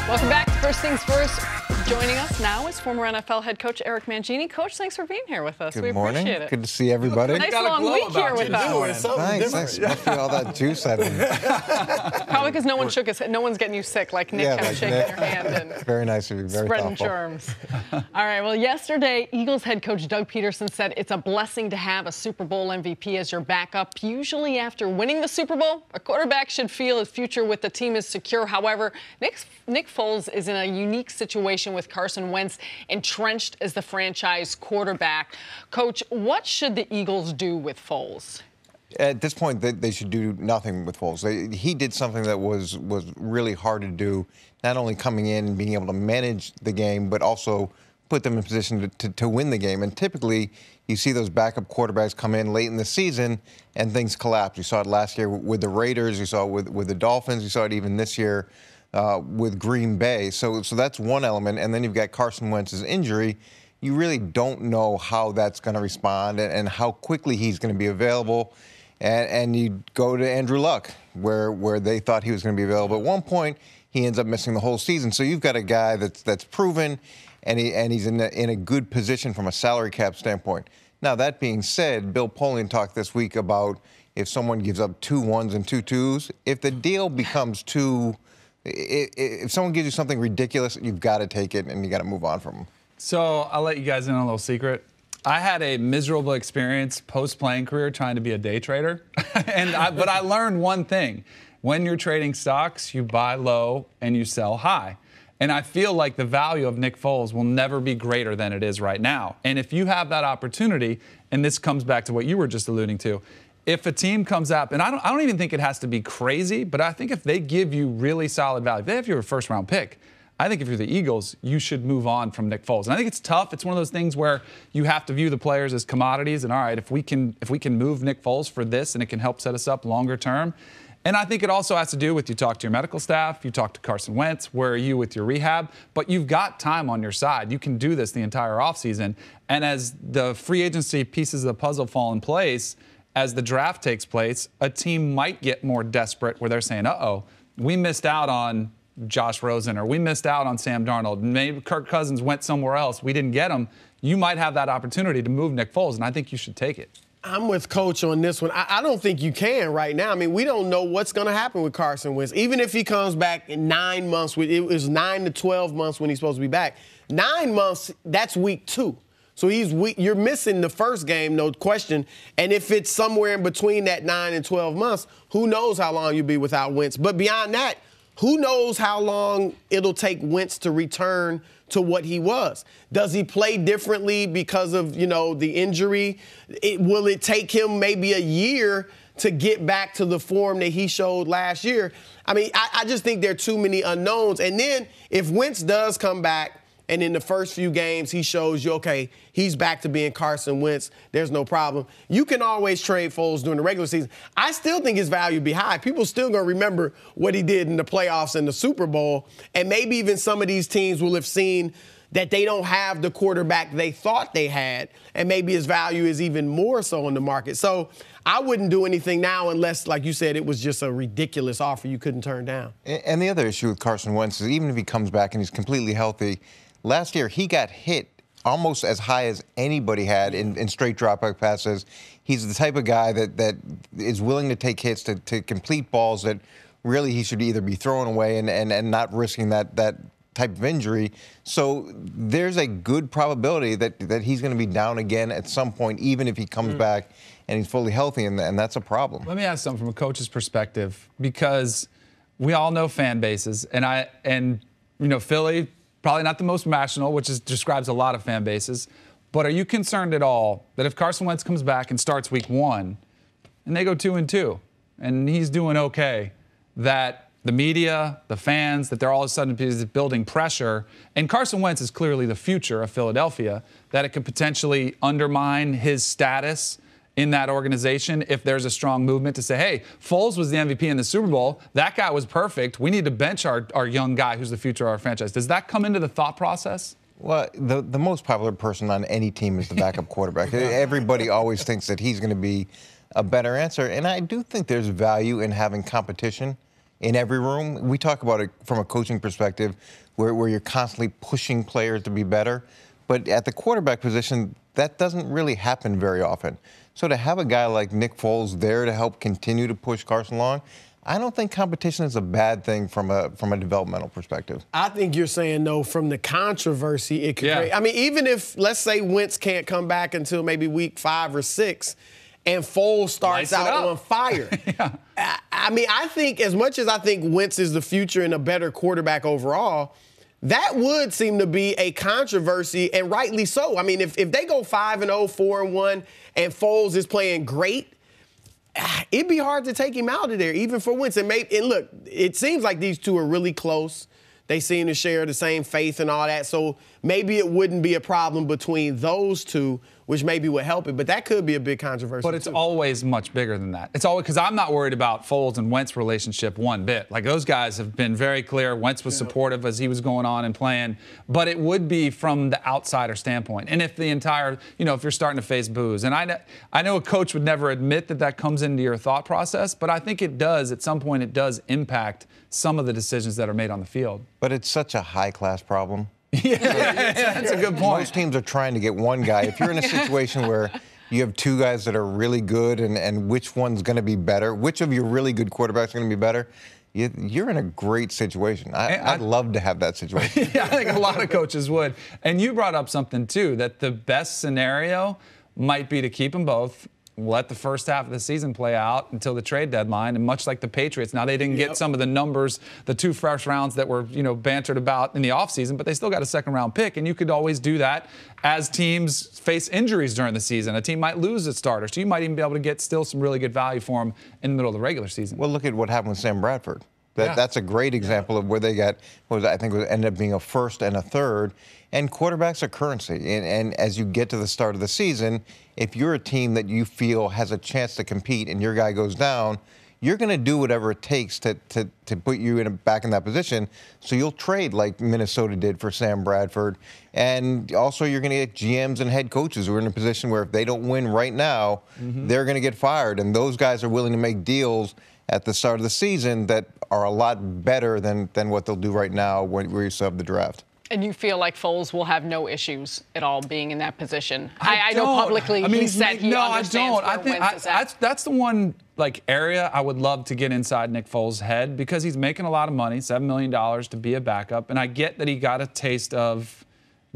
Welcome back to First Things First. Joining us now is former NFL head coach Eric Mangini. Coach, thanks for being here with us. Good morning. Appreciate it. Good to see everybody. Nice long week here with us. Thanks. Must be all that juice I've been. Probably because no one shook his head. No one's getting you sick like Nick kept shaking your hand and very nice of you. Very spreading thoughtful. germs. All right. Well, yesterday, Eagles head coach Doug Peterson said it's a blessing to have a Super Bowl MVP as your backup. Usually after winning the Super Bowl, a quarterback should feel his future with the team is secure. However, Nick Foles is in a unique situation with Carson Wentz entrenched as the franchise quarterback. Coach, what should the Eagles do with Foles? At this point, they should do nothing with Foles. He did something that was really hard to do, not only coming in and being able to manage the game, but also put them in position to win the game. And typically, you see those backup quarterbacks come in late in the season and things collapse. You saw it last year with the Raiders. You saw it with the Dolphins. You saw it even this year with Green Bay. So that's one element. And then you've got Carson Wentz's injury. You really don't know how that's going to respond and how quickly he's going to be available. And you go to Andrew Luck, where they thought he was going to be available at one point. He ends up missing the whole season. So you've got a guy that's proven, and he's in a good position from a salary cap standpoint. Now, that being said, Bill Polian talked this week about if someone gives up 2 1s and 2 2s, if the deal becomes if someone gives you something ridiculous, you've got to take it and you got to move on from them. So I'll let you guys in on a little secret. I had a miserable experience post-playing career trying to be a day trader. But I learned one thing. When you're trading stocks, you buy low and you sell high. And I feel like the value of Nick Foles will never be greater than it is right now. And if you have that opportunity, and this comes back to what you were just alluding to, if a team comes up, and I don't even think it has to be crazy, but I think if they give you really solid value, if they have your first-round pick, I think if you're the Eagles, you should move on from Nick Foles. And I think it's tough. It's one of those things where you have to view the players as commodities. And all right, if we can move Nick Foles for this and it can help set us up longer term. And I think it also has to do with you talk to your medical staff, you talk to Carson Wentz, where are you with your rehab? But you've got time on your side. You can do this the entire offseason. And as the free agency pieces of the puzzle fall in place, as the draft takes place, a team might get more desperate where they're saying, uh-oh, we missed out on Josh Rosen, or we missed out on Sam Darnold. Maybe Kirk Cousins went somewhere else. We didn't get him. You might have that opportunity to move Nick Foles, and I think you should take it. I'm with Coach on this one. I don't think you can right now. I mean, we don't know what's going to happen with Carson Wentz. Even if he comes back in 9 months, it was 9 to 12 months when he's supposed to be back. 9 months, that's week 2. So you're missing the first game, no question. And if it's somewhere in between that 9 and 12 months, who knows how long you'll be without Wentz. But beyond that, who knows how long it'll take Wentz to return to what he was? Does he play differently because of, the injury? Will it take him maybe a year to get back to the form that he showed last year? I mean, I just think there are too many unknowns. And then if Wentz does come back, and in the first few games, he shows you, okay, he's back to being Carson Wentz. There's no problem. You can always trade Foles during the regular season. I still think his value be high. People still going to remember what he did in the playoffs and the Super Bowl. And maybe even some of these teams will have seen that they don't have the quarterback they thought they had. And maybe his value is even more so in the market. So I wouldn't do anything now unless, like you said, it was just a ridiculous offer you couldn't turn down. And the other issue with Carson Wentz is even if he comes back and he's completely healthy, last year, he got hit almost as high as anybody had in straight drop-back passes. He's the type of guy that is willing to take hits to complete balls that really he should either be throwing away and not risking that type of injury. So there's a good probability that he's going to be down again at some point, even if he comes back and he's fully healthy, and that's a problem. Let me ask something from a coach's perspective, because we all know fan bases, and Philly, probably not the most rational, which describes a lot of fan bases. But are you concerned at all that if Carson Wentz comes back and starts week 1 and they go 2-2 and he's doing okay, that the media, the fans, that they're all of a sudden building pressure, and Carson Wentz is clearly the future of Philadelphia, that it could potentially undermine his status in that organization if there's a strong movement to say, hey, Foles was the MVP in the Super Bowl. That guy was perfect. We need to bench our young guy who's the future of our franchise. Does that come into the thought process? Well, the most popular person on any team is the backup quarterback. Everybody always thinks that he's going to be a better answer. And I do think there's value in having competition in every room. We talk about it from a coaching perspective where you're constantly pushing players to be better. But at the quarterback position, that doesn't really happen very often. So to have a guy like Nick Foles there to help continue to push Carson along, I don't think competition is a bad thing from a developmental perspective. I think you're saying, though, from the controversy it could create. I mean, even if, let's say, Wentz can't come back until maybe week 5 or 6, and Foles starts out on fire. I mean, I think as much as I think Wentz is the future and a better quarterback overall, that would seem to be a controversy, and rightly so. I mean, if they go 5-0, 4-1, and Foles is playing great, it'd be hard to take him out of there, even for Wentz. And look, it seems like these two are really close. They seem to share the same faith and all that. So maybe it wouldn't be a problem between those two, which maybe would help it. But that could be a big controversy. But it's always much bigger than that. It's always because I'm not worried about Foles and Wentz relationship one bit. Like, those guys have been very clear. Wentz was supportive as he was going on and playing. But it would be from the outsider standpoint. And if the entire, if you're starting to face boos. And I know a coach would never admit that comes into your thought process, but I think it does. At some point, it does impact some of the decisions that are made on the field. But it's such a high-class problem. Yeah, that's a good point. Most teams are trying to get one guy. If you're in a situation where you have two guys that are really good and which one's going to be better, which of your really good quarterbacks are going to be better, you're in a great situation. I'd love to have that situation. Yeah, I think a lot of coaches would. And you brought up something, too, that the best scenario might be to keep them both, let the first half of the season play out until the trade deadline. And much like the Patriots, now they didn't get some of the numbers, the 2 first rounds that were, bantered about in the offseason, but they still got a second-round pick. And you could always do that as teams face injuries during the season. A team might lose its starter, so you might even be able to get still some really good value for them in the middle of the regular season. Well, look at what happened with Sam Bradford. That's a great example of where they got, ended up being a first and a third. And quarterbacks are currency. And as you get to the start of the season, if you're a team that you feel has a chance to compete and your guy goes down, you're going to do whatever it takes to put you back in that position. So you'll trade like Minnesota did for Sam Bradford. And also you're going to get GMs and head coaches who are in a position where if they don't win right now, they're going to get fired. And those guys are willing to make deals at the start of the season that are a lot better than what they'll do right now where you still have the draft. And you feel like Foles will have no issues at all being in that position? I know publicly he said he understands where Wentz is at. That's the one area I would love to get inside Nick Foles' head, because he's making a lot of money, $7 million to be a backup. And I get that he got a taste of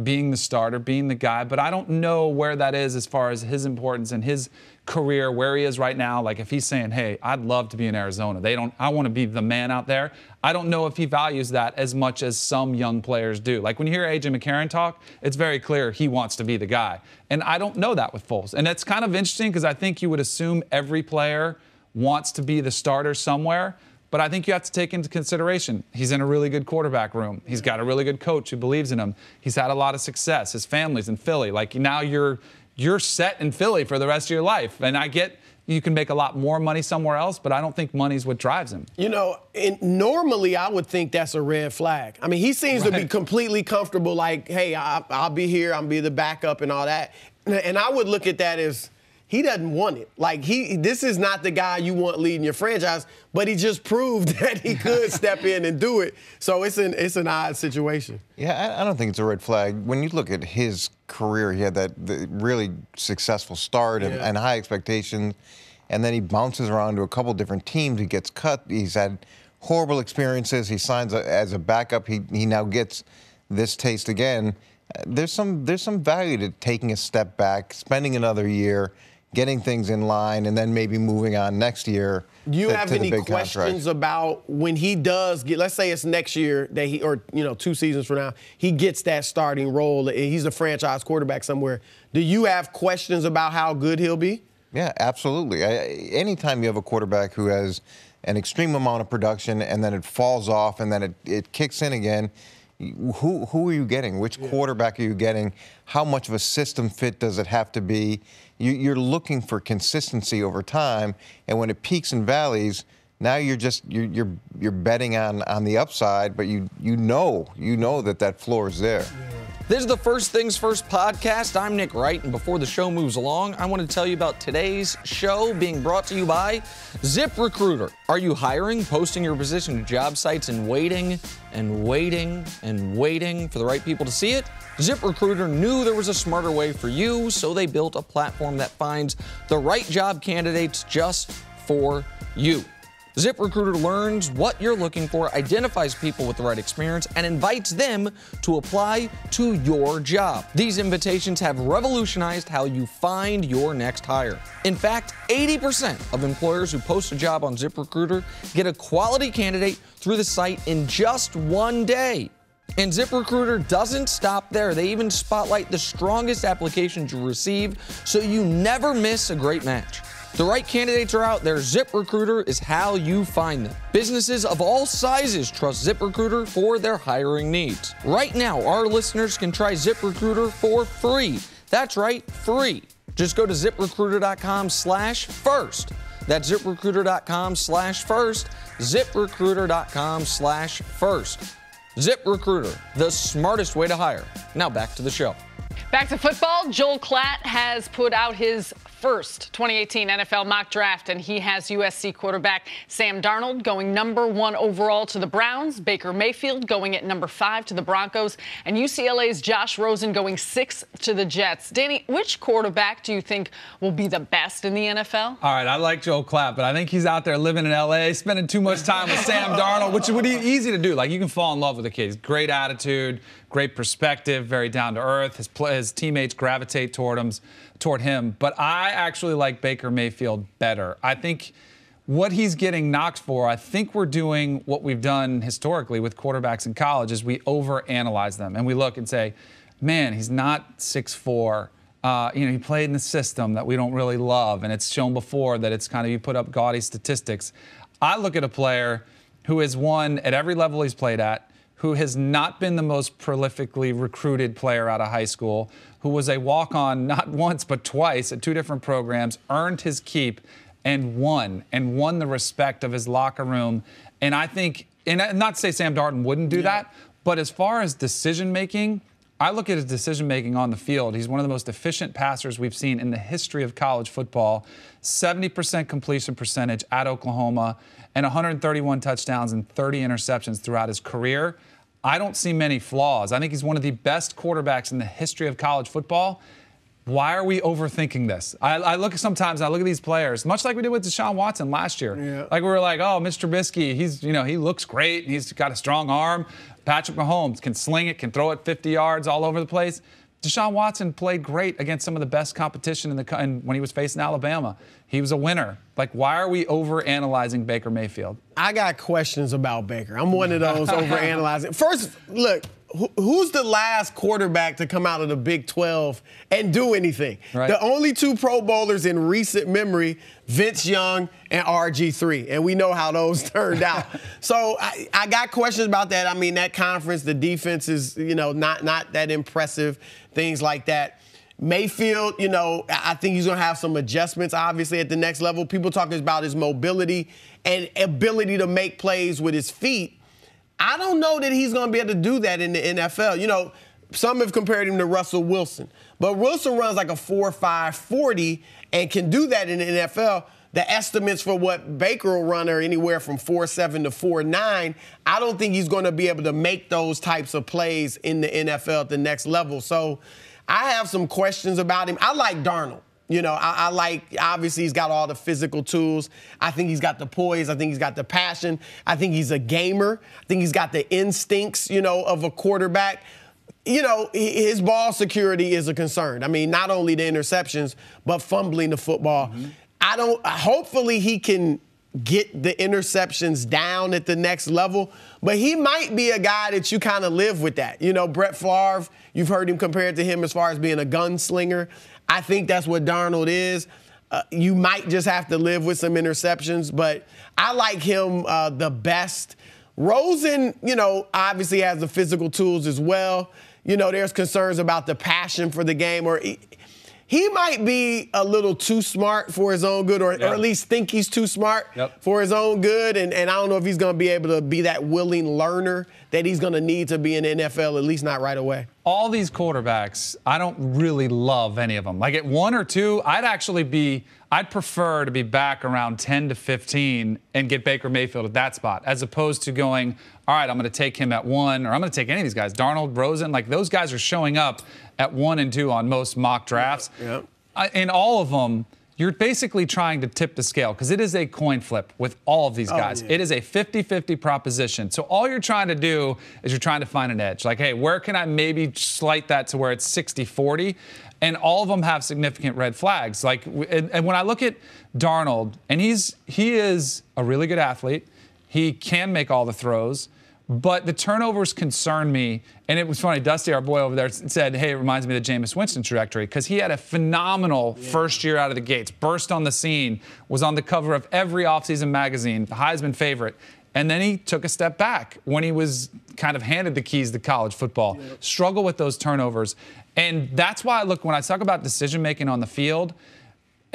being the starter, being the guy, but I don't know where that is as far as his importance and his career, where he is right now. Like, if he's saying, hey, I'd love to be in Arizona, I want to be the man out there. I don't know if he values that as much as some young players do. Like, when you hear A.J. McCarron talk, it's very clear he wants to be the guy. And I don't know that with Foles. And it's kind of interesting, because I think you would assume every player wants to be the starter somewhere. But I think you have to take into consideration, he's in a really good quarterback room. He's got a really good coach who believes in him. He's had a lot of success. His family's in Philly. Like, now you're set in Philly for the rest of your life. And I get you can make a lot more money somewhere else, but I don't think money's what drives him. Normally I would think that's a red flag. I mean, he seems to be completely comfortable, like, hey, I'll be here, I'll be the backup and all that. And I would look at that as, he doesn't want it. Like, this is not the guy you want leading your franchise, but he just proved that he could step in and do it. So it's an odd situation. Yeah, I don't think it's a red flag. When you look at his career, he had the really successful start and high expectations, and then he bounces around to a couple different teams. He gets cut. He's had horrible experiences. He signs as a backup. He now gets this taste again. There's some value to taking a step back, spending another year, getting things in line, and then maybe moving on next year. Do you have any questions about when he does get, let's say it's next year that or 2 seasons from now, he gets that starting role, he's a franchise quarterback somewhere. Do you have questions about how good he'll be? Yeah, absolutely. Anytime you have a quarterback who has an extreme amount of production and then it falls off and then it kicks in again, who are you getting? Which quarterback are you getting? How much of a system fit does it have to be? You're looking for consistency over time, and when it peaks and valleys, now you're betting on the upside, but you know that floor is there. This is the First Things First podcast. I'm Nick Wright, and before the show moves along, I want to tell you about today's show being brought to you by ZipRecruiter. Are you hiring, posting your position to job sites and waiting and waiting and waiting for the right people to see it? ZipRecruiter knew there was a smarter way for you, so they built a platform that finds the right job candidates just for you. ZipRecruiter learns what you're looking for, identifies people with the right experience, and invites them to apply to your job. These invitations have revolutionized how you find your next hire. In fact, 80% of employers who post a job on ZipRecruiter get a quality candidate through the site in just one day. And ZipRecruiter doesn't stop there. They even spotlight the strongest applications you receive, so you never miss a great match. The right candidates are out there. ZipRecruiter is how you find them. Businesses of all sizes trust ZipRecruiter for their hiring needs. Right now, our listeners can try ZipRecruiter for free. That's right, free. Just go to ZipRecruiter.com/first. That's ZipRecruiter.com/first. ZipRecruiter.com/first. ZipRecruiter, the smartest way to hire. Now back to the show. Back to football. Joel Klatt has put out his first 2018 NFL mock draft, and he has USC quarterback Sam Darnold going #1 overall to the Browns, Baker Mayfield going at #5 to the Broncos, and UCLA's Josh Rosen going 6th to the Jets. Danny, which quarterback do you think will be the best in the NFL? All right, I like Joel Klatt, but I think he's out there living in L.A., spending too much time with Sam Darnold, which would be easy to do. Like, you can fall in love with the kid. He's great attitude, great perspective, very down to earth. His teammates gravitate toward him. But I actually like Baker Mayfield better. I think what he's getting knocked for, I think we're doing what we've done historically with quarterbacks in college, is we overanalyze them. And we look and say, man, he's not 6'4". He played in a system that we don't really love. And it's shown before that it's kind of, you put up gaudy statistics. I look at a player who has won at every level he's played at, who has not been the most prolifically recruited player out of high school, who was a walk-on not once but twice at 2 different programs, earned his keep, and won the respect of his locker room. And I think, and not to say Sam Darnold wouldn't do that, but as far as decision-making, I look at his decision-making on the field. He's one of the most efficient passers we've seen in the history of college football. 70% completion percentage at Oklahoma, and 131 touchdowns and 30 interceptions throughout his career. I don't see many flaws. I think he's one of the best quarterbacks in the history of college football. Why are we overthinking this? I look at these players, much like we did with Deshaun Watson last year. Yeah. Like, we were like, oh, Mr. Trubisky, he looks great. He's got a strong arm. Patrick Mahomes can sling it, can throw it 50 yards all over the place. Deshaun Watson played great against some of the best competition when he was facing Alabama. He was a winner. Like, why are we overanalyzing Baker Mayfield? I got questions about Baker. I'm one of those overanalyzing. First, look, who's the last quarterback to come out of the Big 12 and do anything? Right. The only 2 Pro Bowlers in recent memory, Vince Young and RG3, and we know how those turned out. So I got questions about that. I mean, that conference, the defense is, not that impressive, things like that. Mayfield, I think he's going to have some adjustments, obviously, at the next level. People talking about his mobility and ability to make plays with his feet. I don't know that he's going to be able to do that in the NFL. Some have compared him to Russell Wilson. But Wilson runs like a 4.5 40 and can do that in the NFL. The estimates for what Baker will run are anywhere from 4.7 to 4.9. I don't think he's going to be able to make those types of plays in the NFL at the next level. So I have some questions about him. I like Darnold. I like, obviously, he's got all the physical tools. I think he's got the poise. I think he's got the passion. I think he's a gamer. I think he's got the instincts, of a quarterback. His ball security is a concern. I mean, not only the interceptions, but fumbling the football. Mm-hmm. Hopefully he can get the interceptions down at the next level, but he might be a guy that you kind of live with that. Brett Favre, you've heard him compared to him as far as being a gunslinger. I think that's what Darnold is. You might just have to live with some interceptions, but I like him the best. Rosen, obviously has the physical tools as well. There's concerns about the passion for the game, or he might be a little too smart for his own good, or at least think he's too smart for his own good. And I don't know if he's going to be able to be that willing learner that he's going to need to be in the NFL, at least not right away. all these quarterbacks, I don't really love any of them. Like at 1 or 2, I'd prefer to be back around 10 to 15 and get Baker Mayfield at that spot, as opposed to going, all right, I'm going to take him at 1, or I'm going to take any of these guys. Darnold, Rosen, like those guys are showing up at 1 and 2 on most mock drafts. Yep. In all of them, you're basically trying to tip the scale because it is a coin flip with all of these guys. It is a 50-50 proposition. So all you're trying to do is you're trying to find an edge. Like, hey, where can I maybe slight that to where it's 60-40? And all of them have significant red flags. Like, and when I look at Darnold, and he is a really good athlete. He can make all the throws. But the turnovers concern me. And it was funny, Dusty, our boy over there, said, hey, it reminds me of the Jameis Winston trajectory, because he had a phenomenal first year out of the gates, burst on the scene, was on the cover of every offseason magazine, the Heisman favorite. And then he took a step back when he was kind of handed the keys to college football. Struggle with those turnovers. And that's why I look, when I talk about decision-making on the field,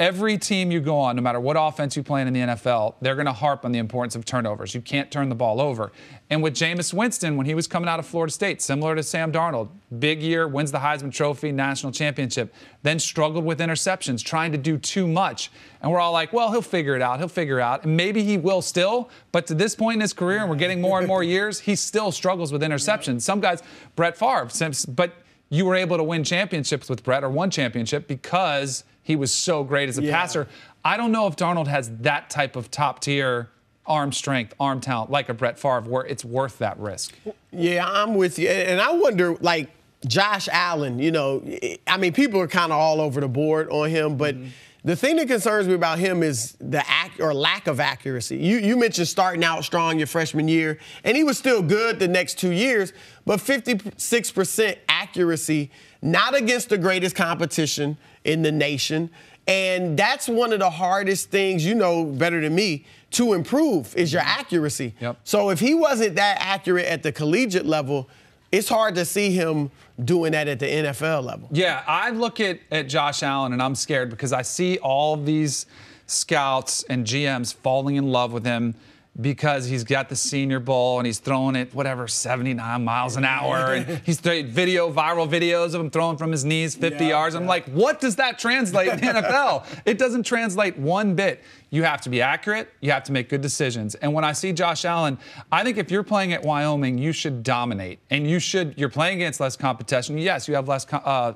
every team you go on, no matter what offense you play in the NFL, they're going to harp on the importance of turnovers. You can't turn the ball over. And with Jameis Winston, when he was coming out of Florida State, similar to Sam Darnold, big year, wins the Heisman Trophy, national championship, then struggled with interceptions, trying to do too much. And we're all like, well, he'll figure it out. He'll figure it out. And maybe he will still. But to this point in his career, and we're getting more and more years, he still struggles with interceptions. Some guys, Brett Favre, but you were able to win championships with Brett, or won championship, because he was so great as a passer. I don't know if Darnold has that type of top-tier arm strength, arm talent, like a Brett Favre, where it's worth that risk. Yeah, I'm with you. And I wonder, like, Josh Allen, you know, I mean, people are kind of all over the board on him, but the thing that concerns me about him is the lack of accuracy. You mentioned starting out strong your freshman year, and he was still good the next 2 years, but 56% accuracy, not against the greatest competition in the nation. And that's one of the hardest things, you know better than me, to improve is your accuracy. So if he wasn't that accurate at the collegiate level, it's hard to see him doing that at the NFL level. Yeah, I look at Josh Allen and I'm scared, because I see all of these scouts and GMs falling in love with him because he's got the Senior Bowl and he's throwing it, 79 miles an hour. And he's viral videos of him throwing from his knees 50 yards. I'm like, what does that translate in the NFL? It doesn't translate one bit. You have to be accurate. You have to make good decisions. And when I see Josh Allen, I think if you're playing at Wyoming, you should dominate. And you're playing against less competition. Yes, you have less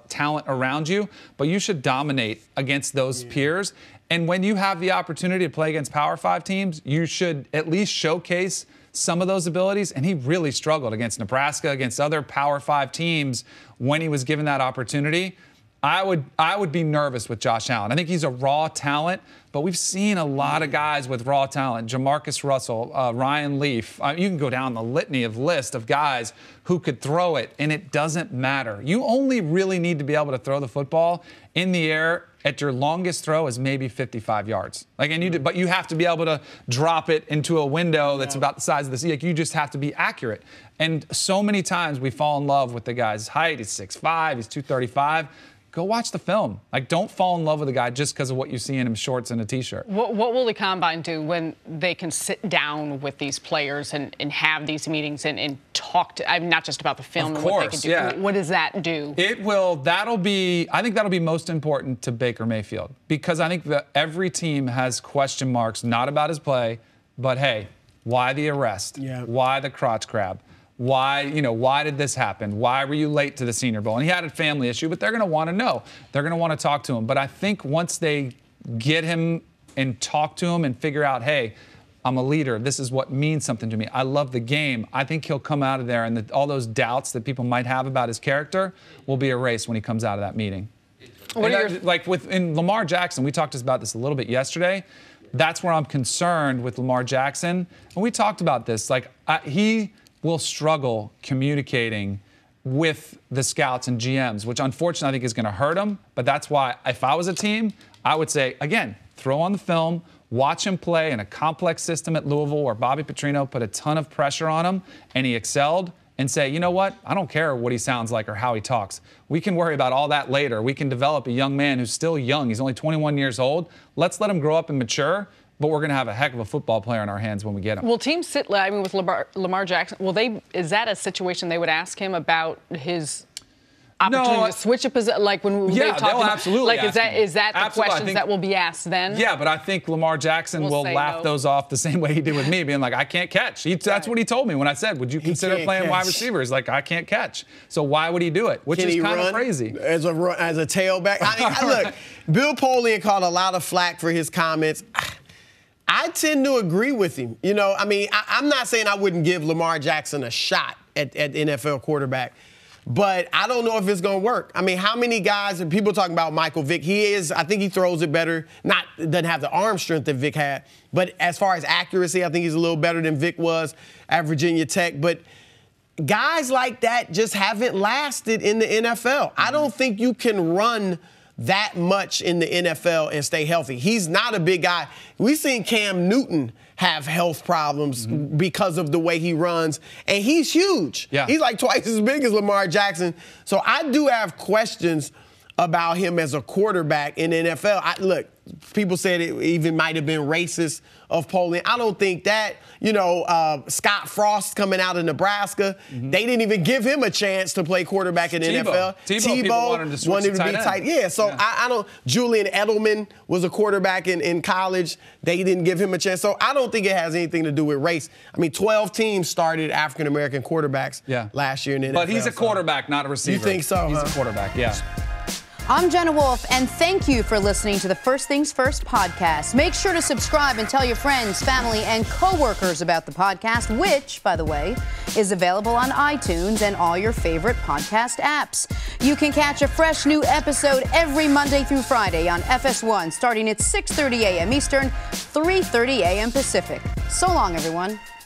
talent around you, but you should dominate against those peers. And when you have the opportunity to play against Power 5 teams, you should at least showcase some of those abilities. And he really struggled against Nebraska, against other Power 5 teams when he was given that opportunity. I would be nervous with Josh Allen. I think he's a raw talent, but we've seen a lot of guys with raw talent. Jamarcus Russell, Ryan Leaf. You can go down the litany of list of guys who could throw it, and it doesn't matter. You only really need to be able to throw the football in the air at your longest throw is maybe 55 yards. But you have to be able to drop it into a window that's about the size of the sea. Like, you just have to be accurate. And so many times we fall in love with the guy's height. He's 6'5", he's 235. Go watch the film. Like, don't fall in love with a guy just because of what you see in him, shorts and a T-shirt. What will the Combine do when they can sit down with these players and have these meetings and talk to, not just about the film and what they can do. Yeah. What does that do? I think that'll be most important to Baker Mayfield, because I think that every team has question marks, not about his play, but hey, why the arrest? Why the crotch grab? Why did this happen? Why were you late to the Senior Bowl? And he had a family issue, but they're going to want to know. They're going to want to talk to him. But I think once they get him and talk to him and figure out, hey, I'm a leader. This is what means something to me. I love the game. I think he'll come out of there, and all those doubts that people might have about his character will be erased when he comes out of that meeting. In Lamar Jackson, we talked about this a little bit yesterday. That's where I'm concerned with Lamar Jackson. And we talked about this. He will struggle communicating with the scouts and GMs, which unfortunately I think is going to hurt him. But that's why, if I was a team, I would say, again, throw on the film, watch him play in a complex system at Louisville where Bobby Petrino put a ton of pressure on him and he excelled, and say, you know what? I don't care what he sounds like or how he talks. We can worry about all that later. We can develop a young man who's still young. He's only 21 years old. Let's let him grow up and mature. But we're going to have a heck of a football player in our hands when we get him. Will teams sit, with Lamar Jackson, is that a situation they would ask him about his opportunity to switch a position? Like when we talked about, absolutely. Like is that the questions that will be asked then? Yeah, but I think Lamar Jackson will laugh those off the same way he did with me, being like, I can't catch. That's what he told me when I said, would you consider playing wide receiver? He's like, I can't catch. So why would he do it? Which is kind of crazy. As a tailback? Look, Bill Polian caught a lot of flack for his comments. I tend to agree with him. You know, I mean, I'm not saying I wouldn't give Lamar Jackson a shot at NFL quarterback, but I don't know if it's going to work. I mean, how many guys, and people talking about Michael Vick, I think he throws it better, doesn't have the arm strength that Vick had, but as far as accuracy, I think he's a little better than Vick was at Virginia Tech. But guys like that just haven't lasted in the NFL. I don't think you can run that much in the NFL and stay healthy. He's not a big guy. We've seen Cam Newton have health problems because of the way he runs, and he's huge. Yeah. He's like twice as big as Lamar Jackson. So I do have questions about him as a quarterback in the NFL. Look, people said it even might have been racist of Polian. I don't think that. You know, Scott Frost coming out of Nebraska, they didn't even give him a chance to play quarterback in the NFL. Tebow wanted to be tight. Yeah, so I don't. Julian Edelman was a quarterback in college. They didn't give him a chance. So I don't think it has anything to do with race. I mean, 12 teams started African-American quarterbacks last year in the NFL. But he's a quarterback, not a receiver. You think so? He's a quarterback, yeah. I'm Jenna Wolfe, and thank you for listening to the First Things First podcast. Make sure to subscribe and tell your friends, family, and coworkers about the podcast, which, by the way, is available on iTunes and all your favorite podcast apps. You can catch a fresh new episode every Monday through Friday on FS1, starting at 6:30 a.m. Eastern, 3:30 a.m. Pacific. So long, everyone.